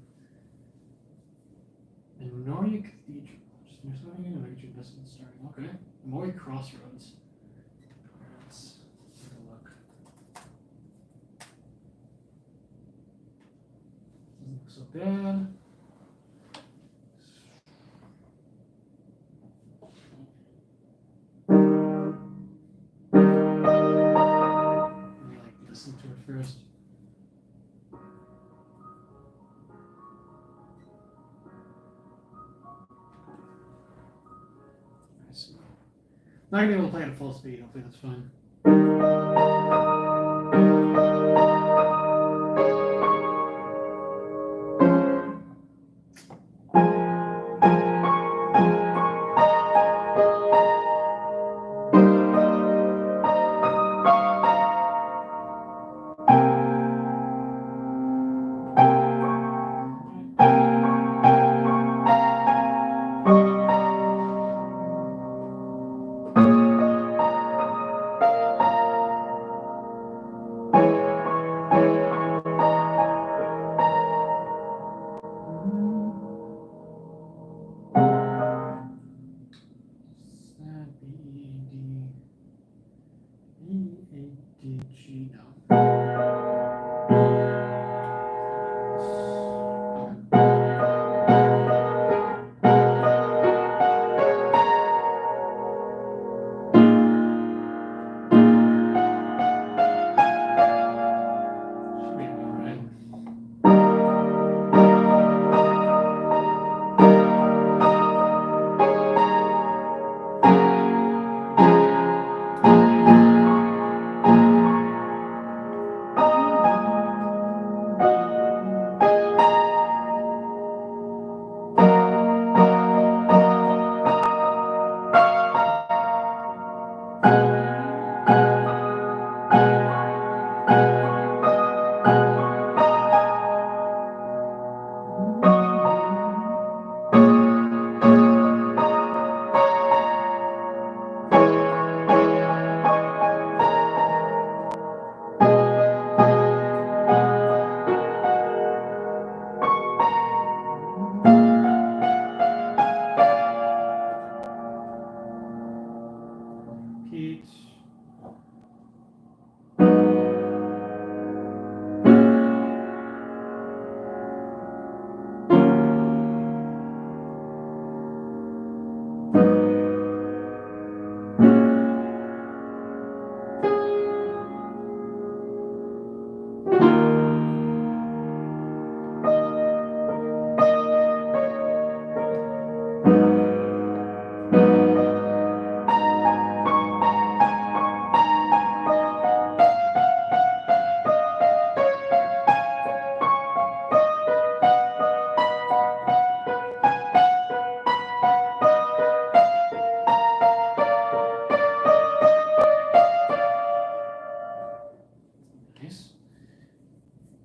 Minoria Cathedral. There's nothing in the region that's starting. Okay. Mori Crossroads. Let's take a look. Doesn't look so bad. Let me listen to it first. Not gonna be able to play it at full speed, hopefully that's fine.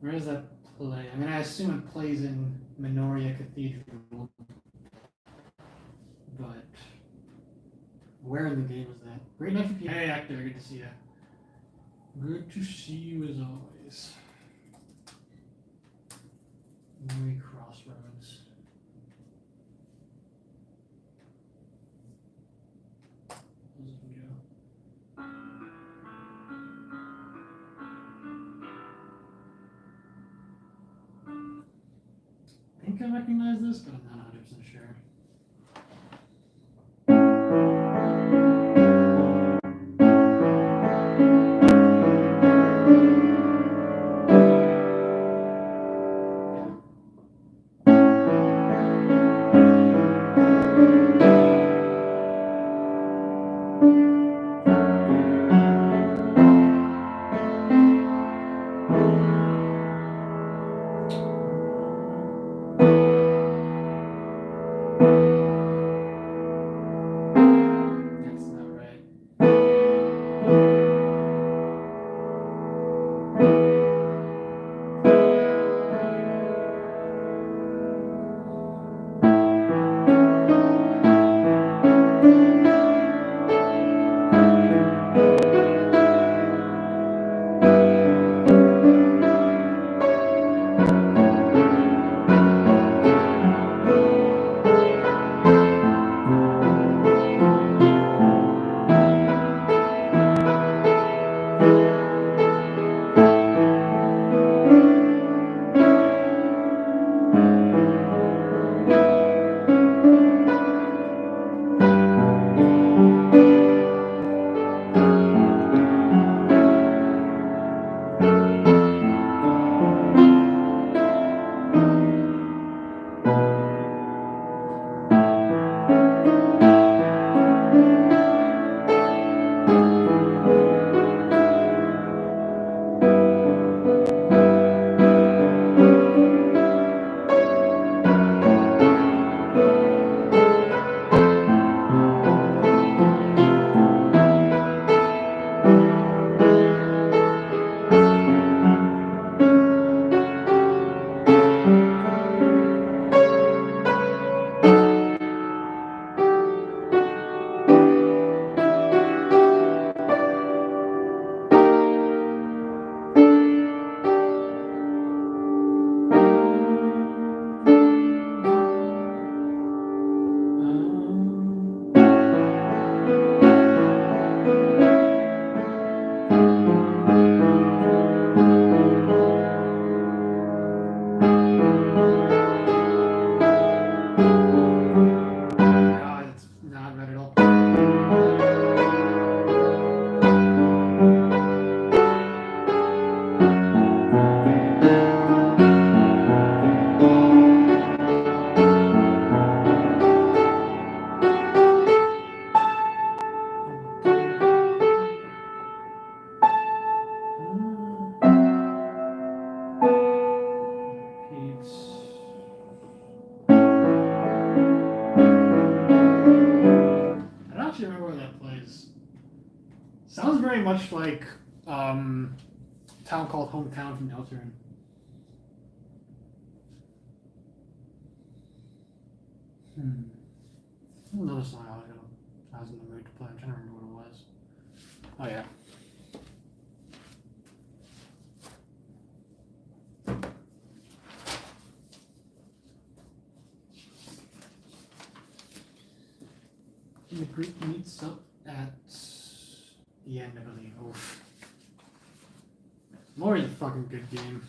Where does that play? I mean, I assume it plays in Minoria Cathedral, but where in the game is that? Great enough if you. Hey, actor, good to see you. Good to see you as always. Minoria Crossroads. I think I recognize this, but I'm not 100% sure. very much like Town Called Hometown from Deltarune. Another song I was in the mood to play. I'm trying to remember what it was. Oh yeah. The group meets up at the end, I believe. Oof. Lori's a fucking good game.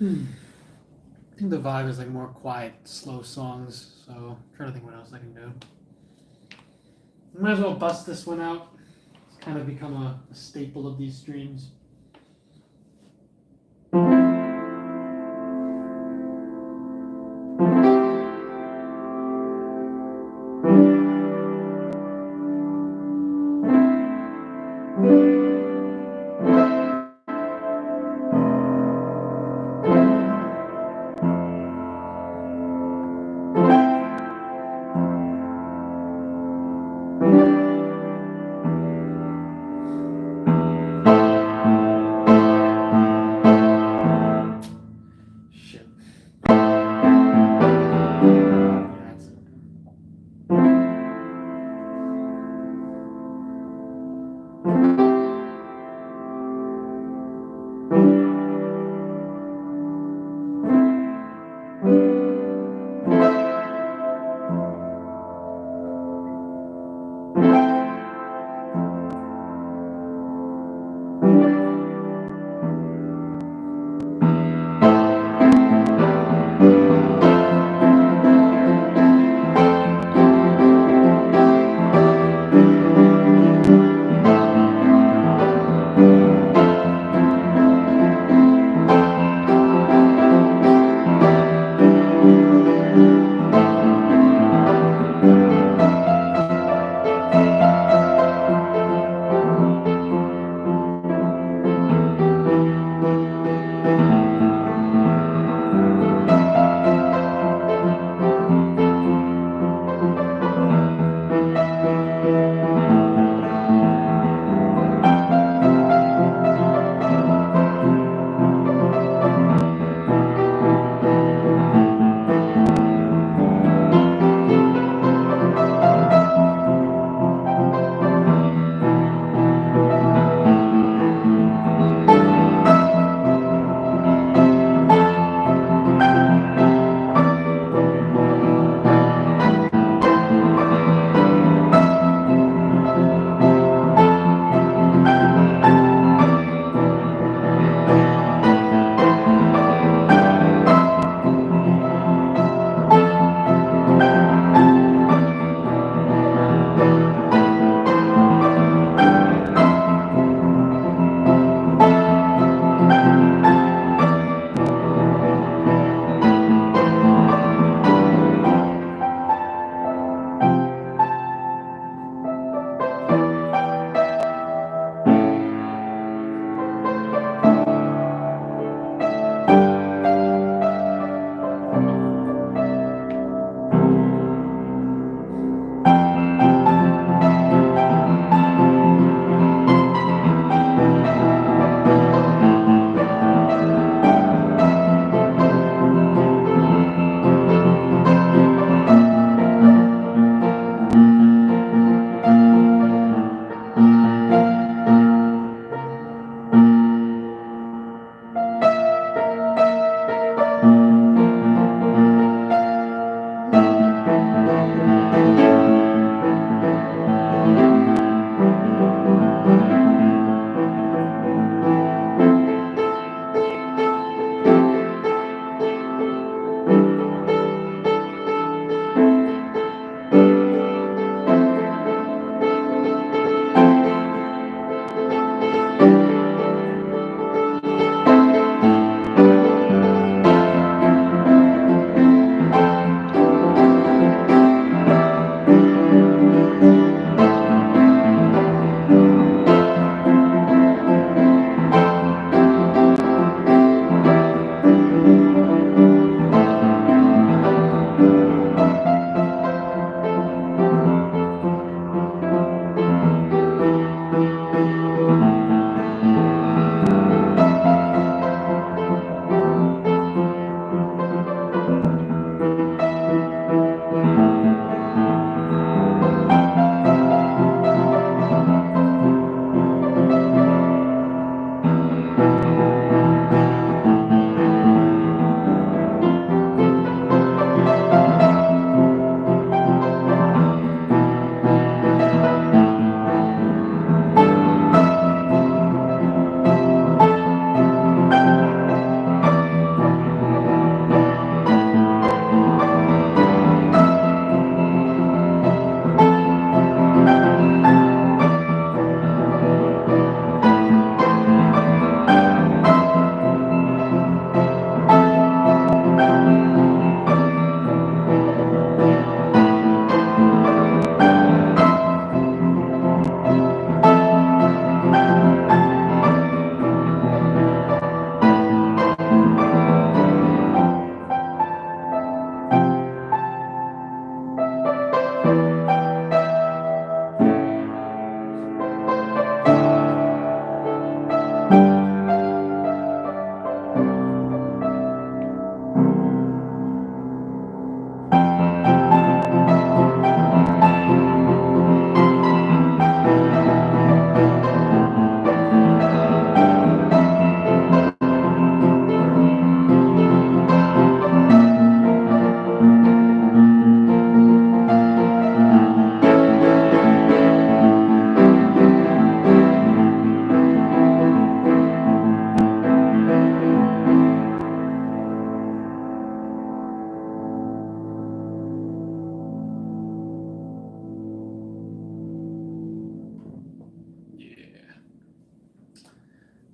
I think the vibe is like more quiet, slow songs, so I'm trying to think what else I can do. Might as well bust this one out. It's kind of become a staple of these streams.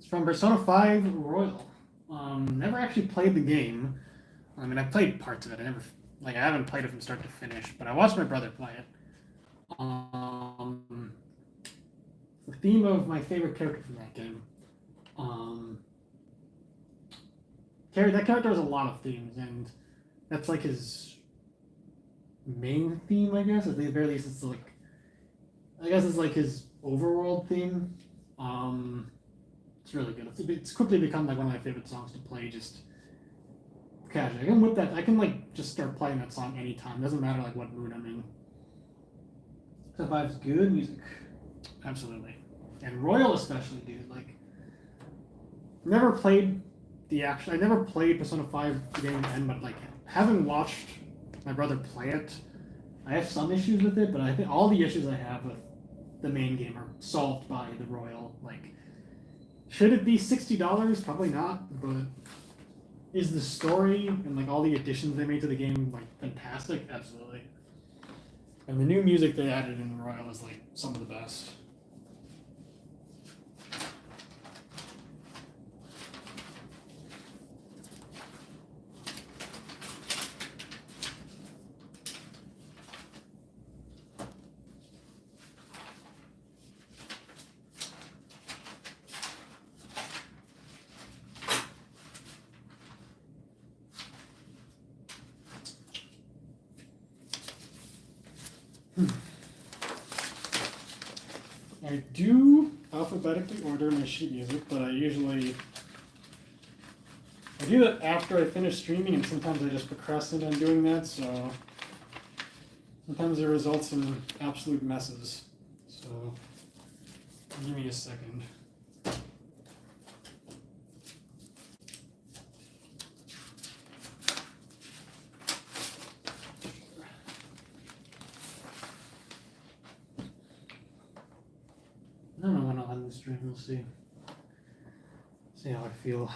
It's from Persona 5 Royal. Never actually played the game. I mean, I played parts of it. I haven't played it from start to finish, but I watched my brother play it. The theme of my favorite character from that game. That character has a lot of themes, and that's like his main theme, I guess. At the very least, it's like, I guess it's like his overworld theme. It's really good. It's quickly become like one of my favorite songs to play. Just casually, I can whip that. I can like just start playing that song anytime. Doesn't matter like what mood I'm in. That Vibe's good music, absolutely, and Royal especially, dude. Like, never played I never played Persona 5 beginning to end, but like having watched my brother play it, I have some issues with it, but I think all the issues I have with the main game are solved by the Royal. Like, should it be $60? Probably not, but is the story and like all the additions they made to the game like fantastic? Absolutely. And the new music they added in the Royal is like some of the best. I do alphabetically order my sheet music, but I do that after I finish streaming, and sometimes I just procrastinate on doing that, so sometimes it results in absolute messes. So give me a second. I don't know when I'll end the stream. We'll see. See how I feel.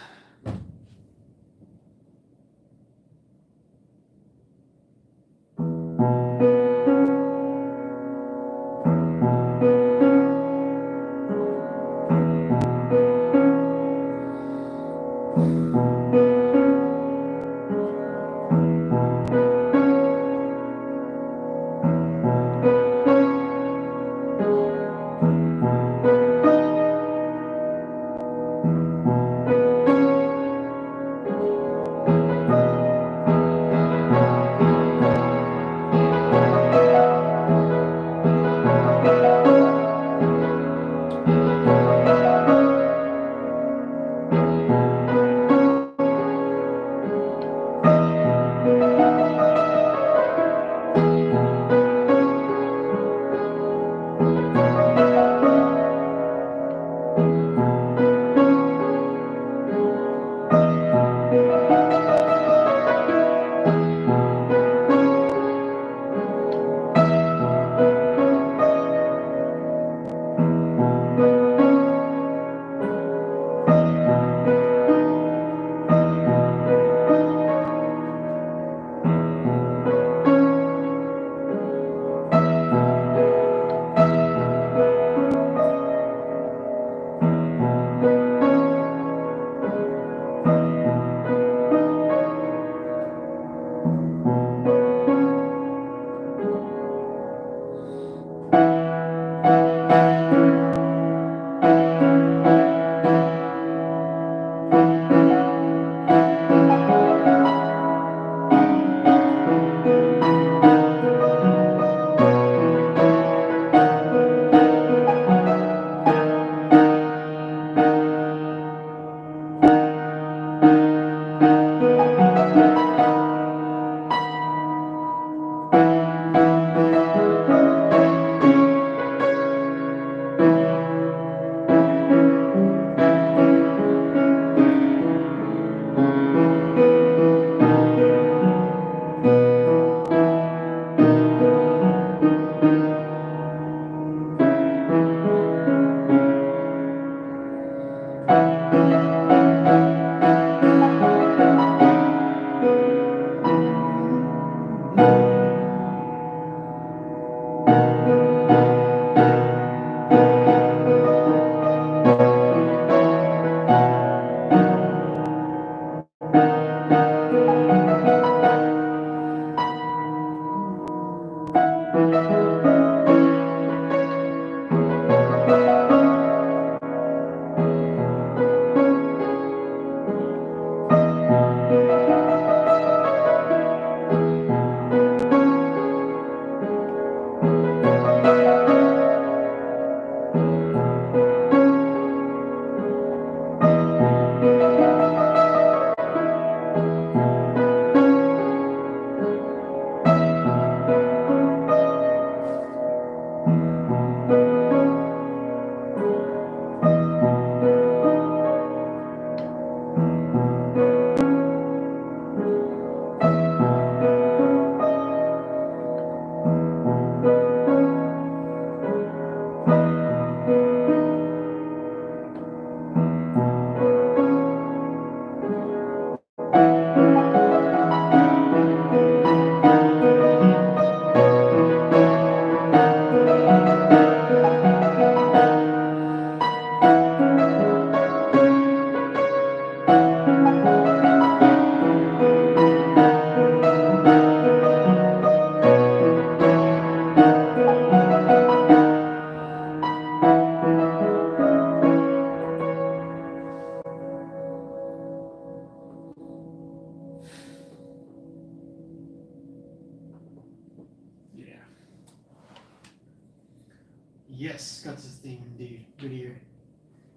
Yes, got this theme indeed. Good ear.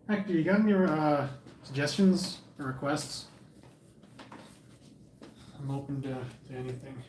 Hector, you got any suggestions or requests? I'm open to anything.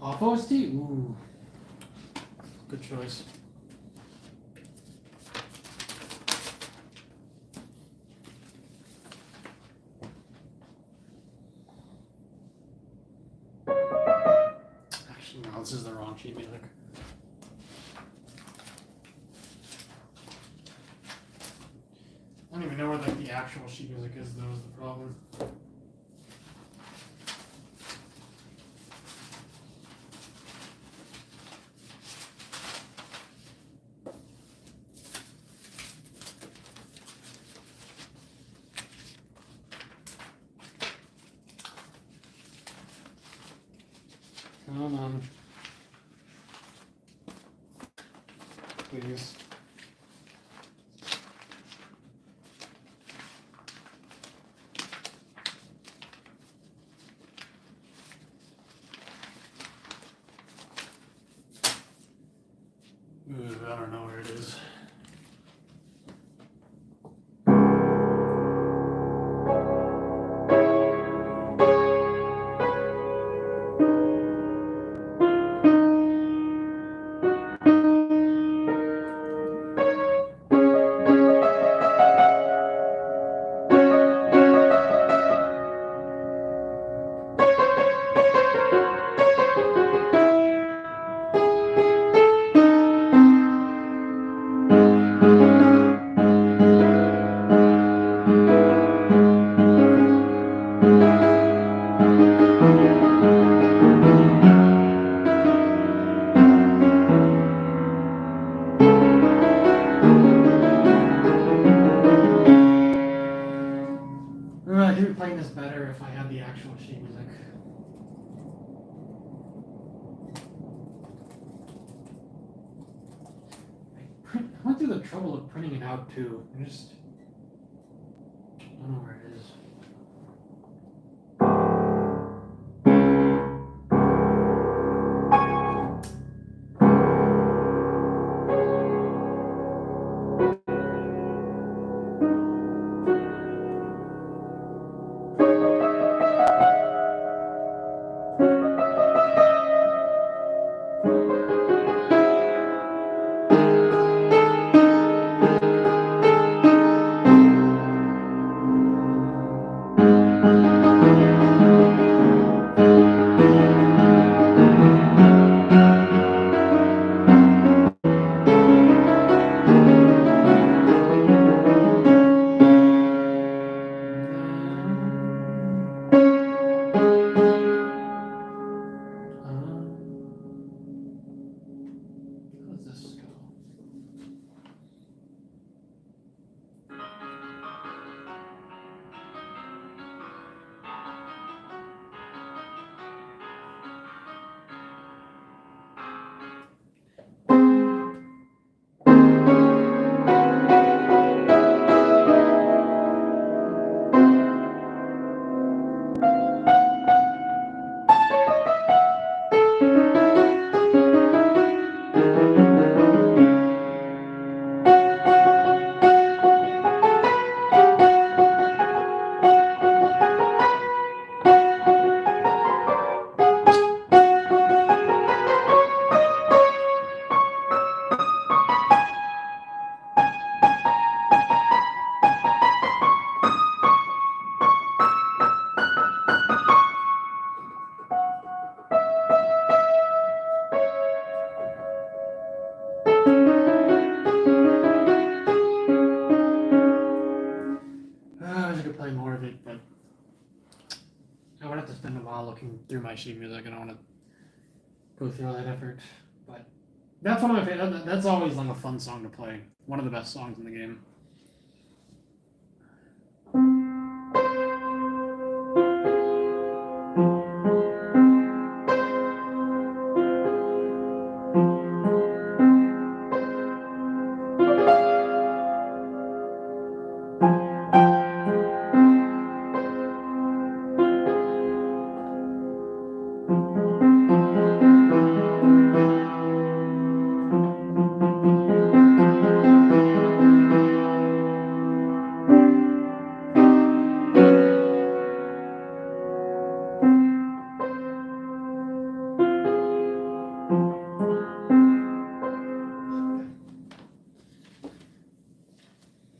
Off OST? Ooh. Good choice. Actually, no, this is the wrong sheet music. I don't even know where like the actual sheet music is, though, is the problem. Come on. Please. I don't know where it is. I could be playing this better if I had the actual sheet music. I went through the trouble of printing it out too. I don't know where it is. I would have to spend a while looking through my sheet music. I don't want to go through all that effort. But that's one of my favorite. That's always like a fun song to play. One of the best songs in the game.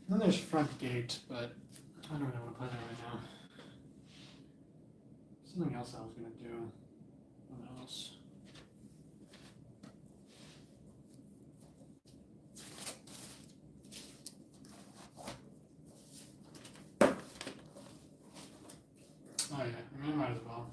Then there's Front Gate, but I don't really want to play that right now. Something else I was gonna do. What else? Oh yeah, I might as well.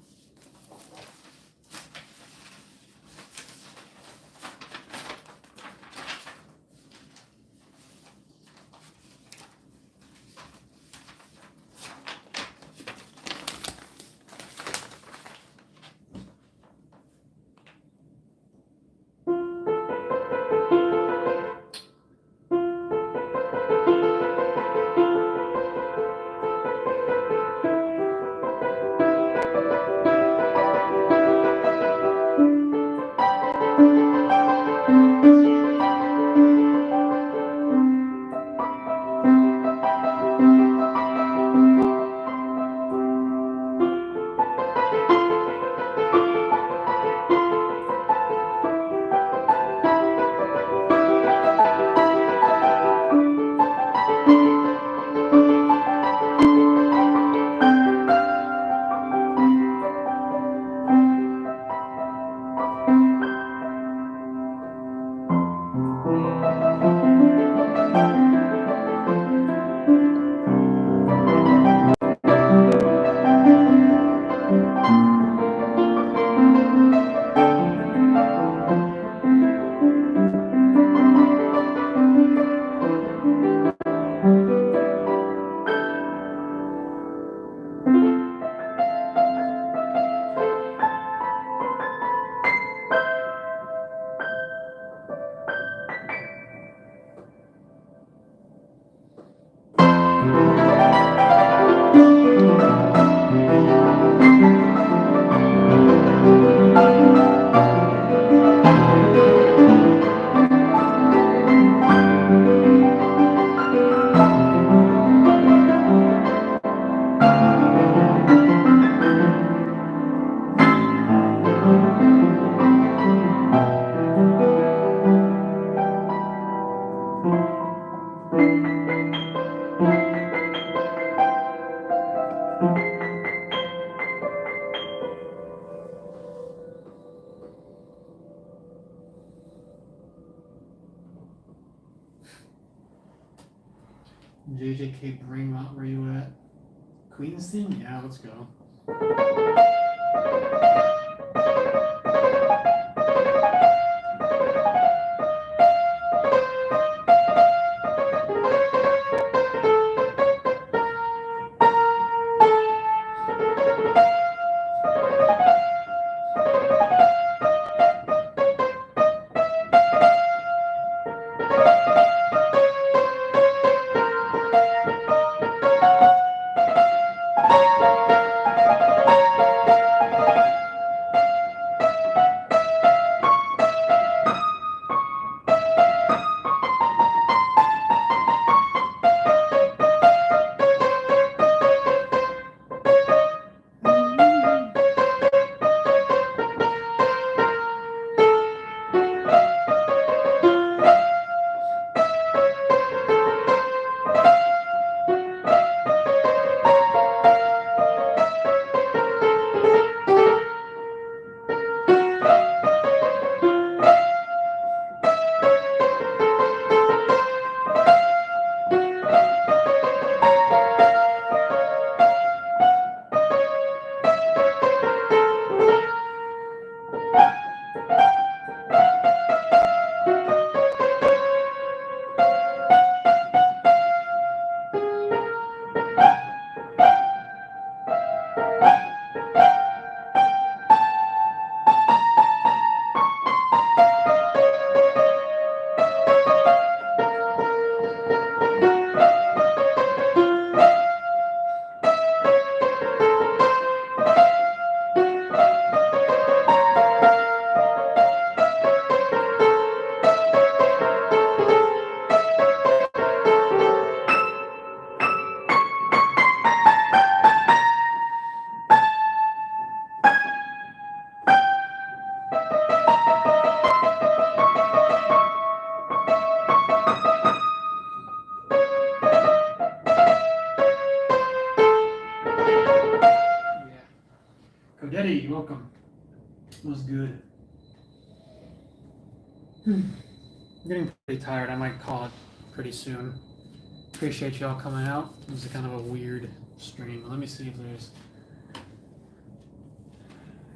JJK Brainrot, where you at? Queen's theme? Yeah, let's go. Spaghetti, welcome. It was good. I'm getting pretty tired. I might call it pretty soon. Appreciate y'all coming out. This is kind of a weird stream. Let me see if there's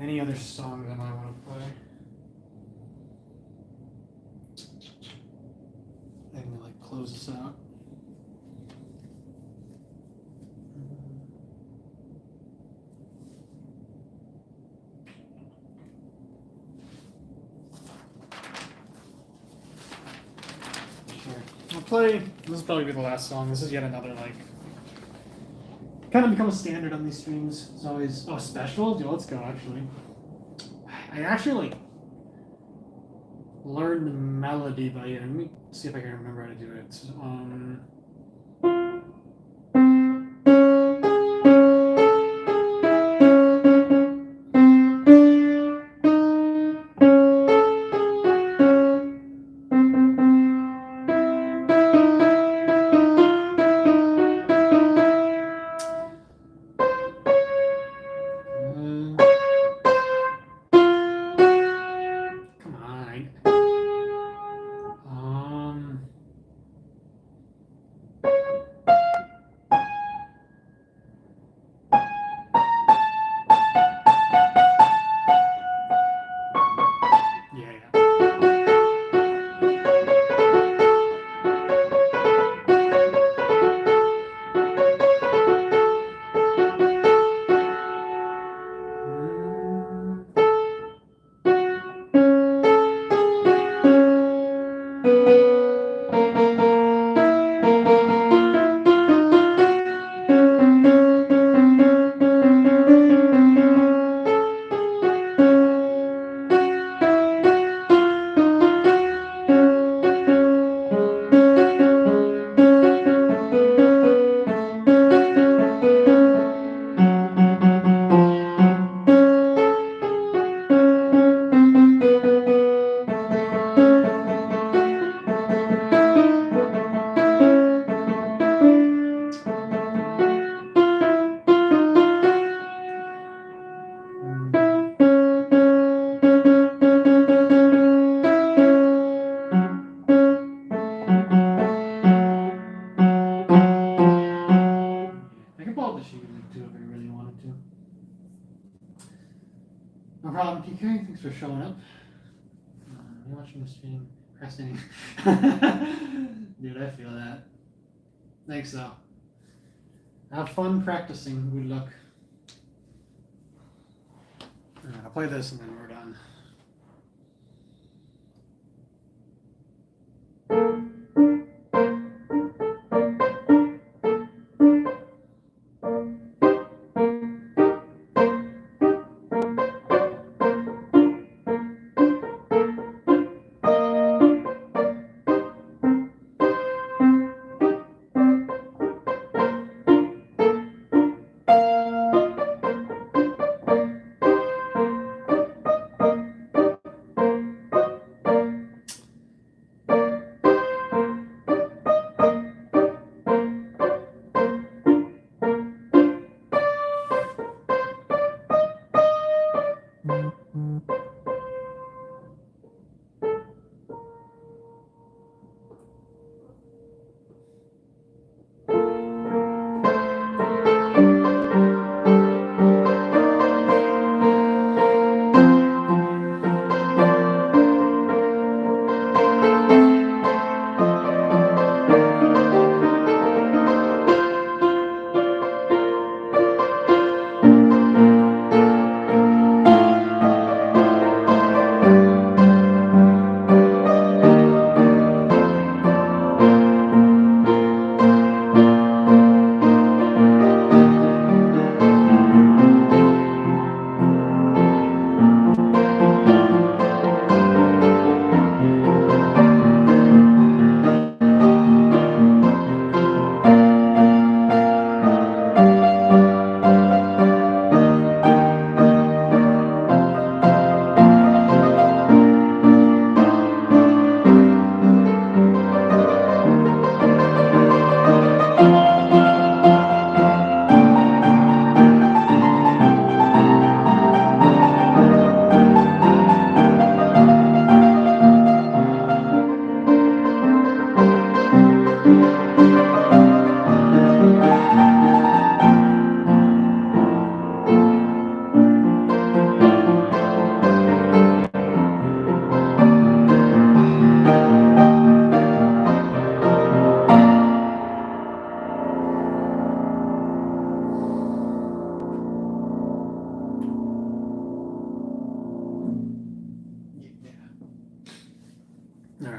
any other songs I might want to play. I can like close this out. I'll play. This will probably be the last song. This is yet another like kind of become a standard on these streams. It's always special. Dude, let's go. Actually, I actually like learned the melody by it. Let me see if I can remember how to do it. Come on. I could pull out the sheet music too if I really wanted to. No problem, PK. Thanks for showing up. You watching the stream? Procrastinating. Dude, I feel that. Thanks, though. Have fun practicing. Good luck. Alright, I'll play this and then we're done.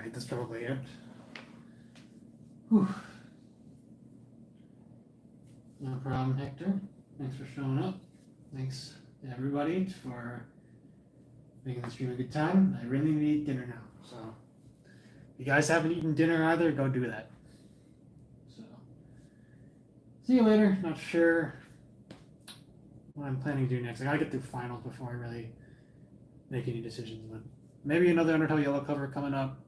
Alright, that's probably it. Whew. No problem, Hector. Thanks for showing up. Thanks to everybody for making the stream a good time. I really need to eat dinner now, so if you guys haven't eaten dinner either, go do that. So, see you later. Not sure what I'm planning to do next. I gotta get through finals before I really make any decisions. But maybe another Undertale Yellow cover coming up.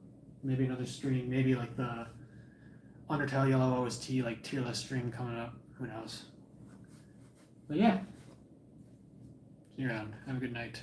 Maybe another stream. Maybe like the Undertale Yellow OST like tier list stream coming up. Who knows? But yeah. See you around. Have a good night.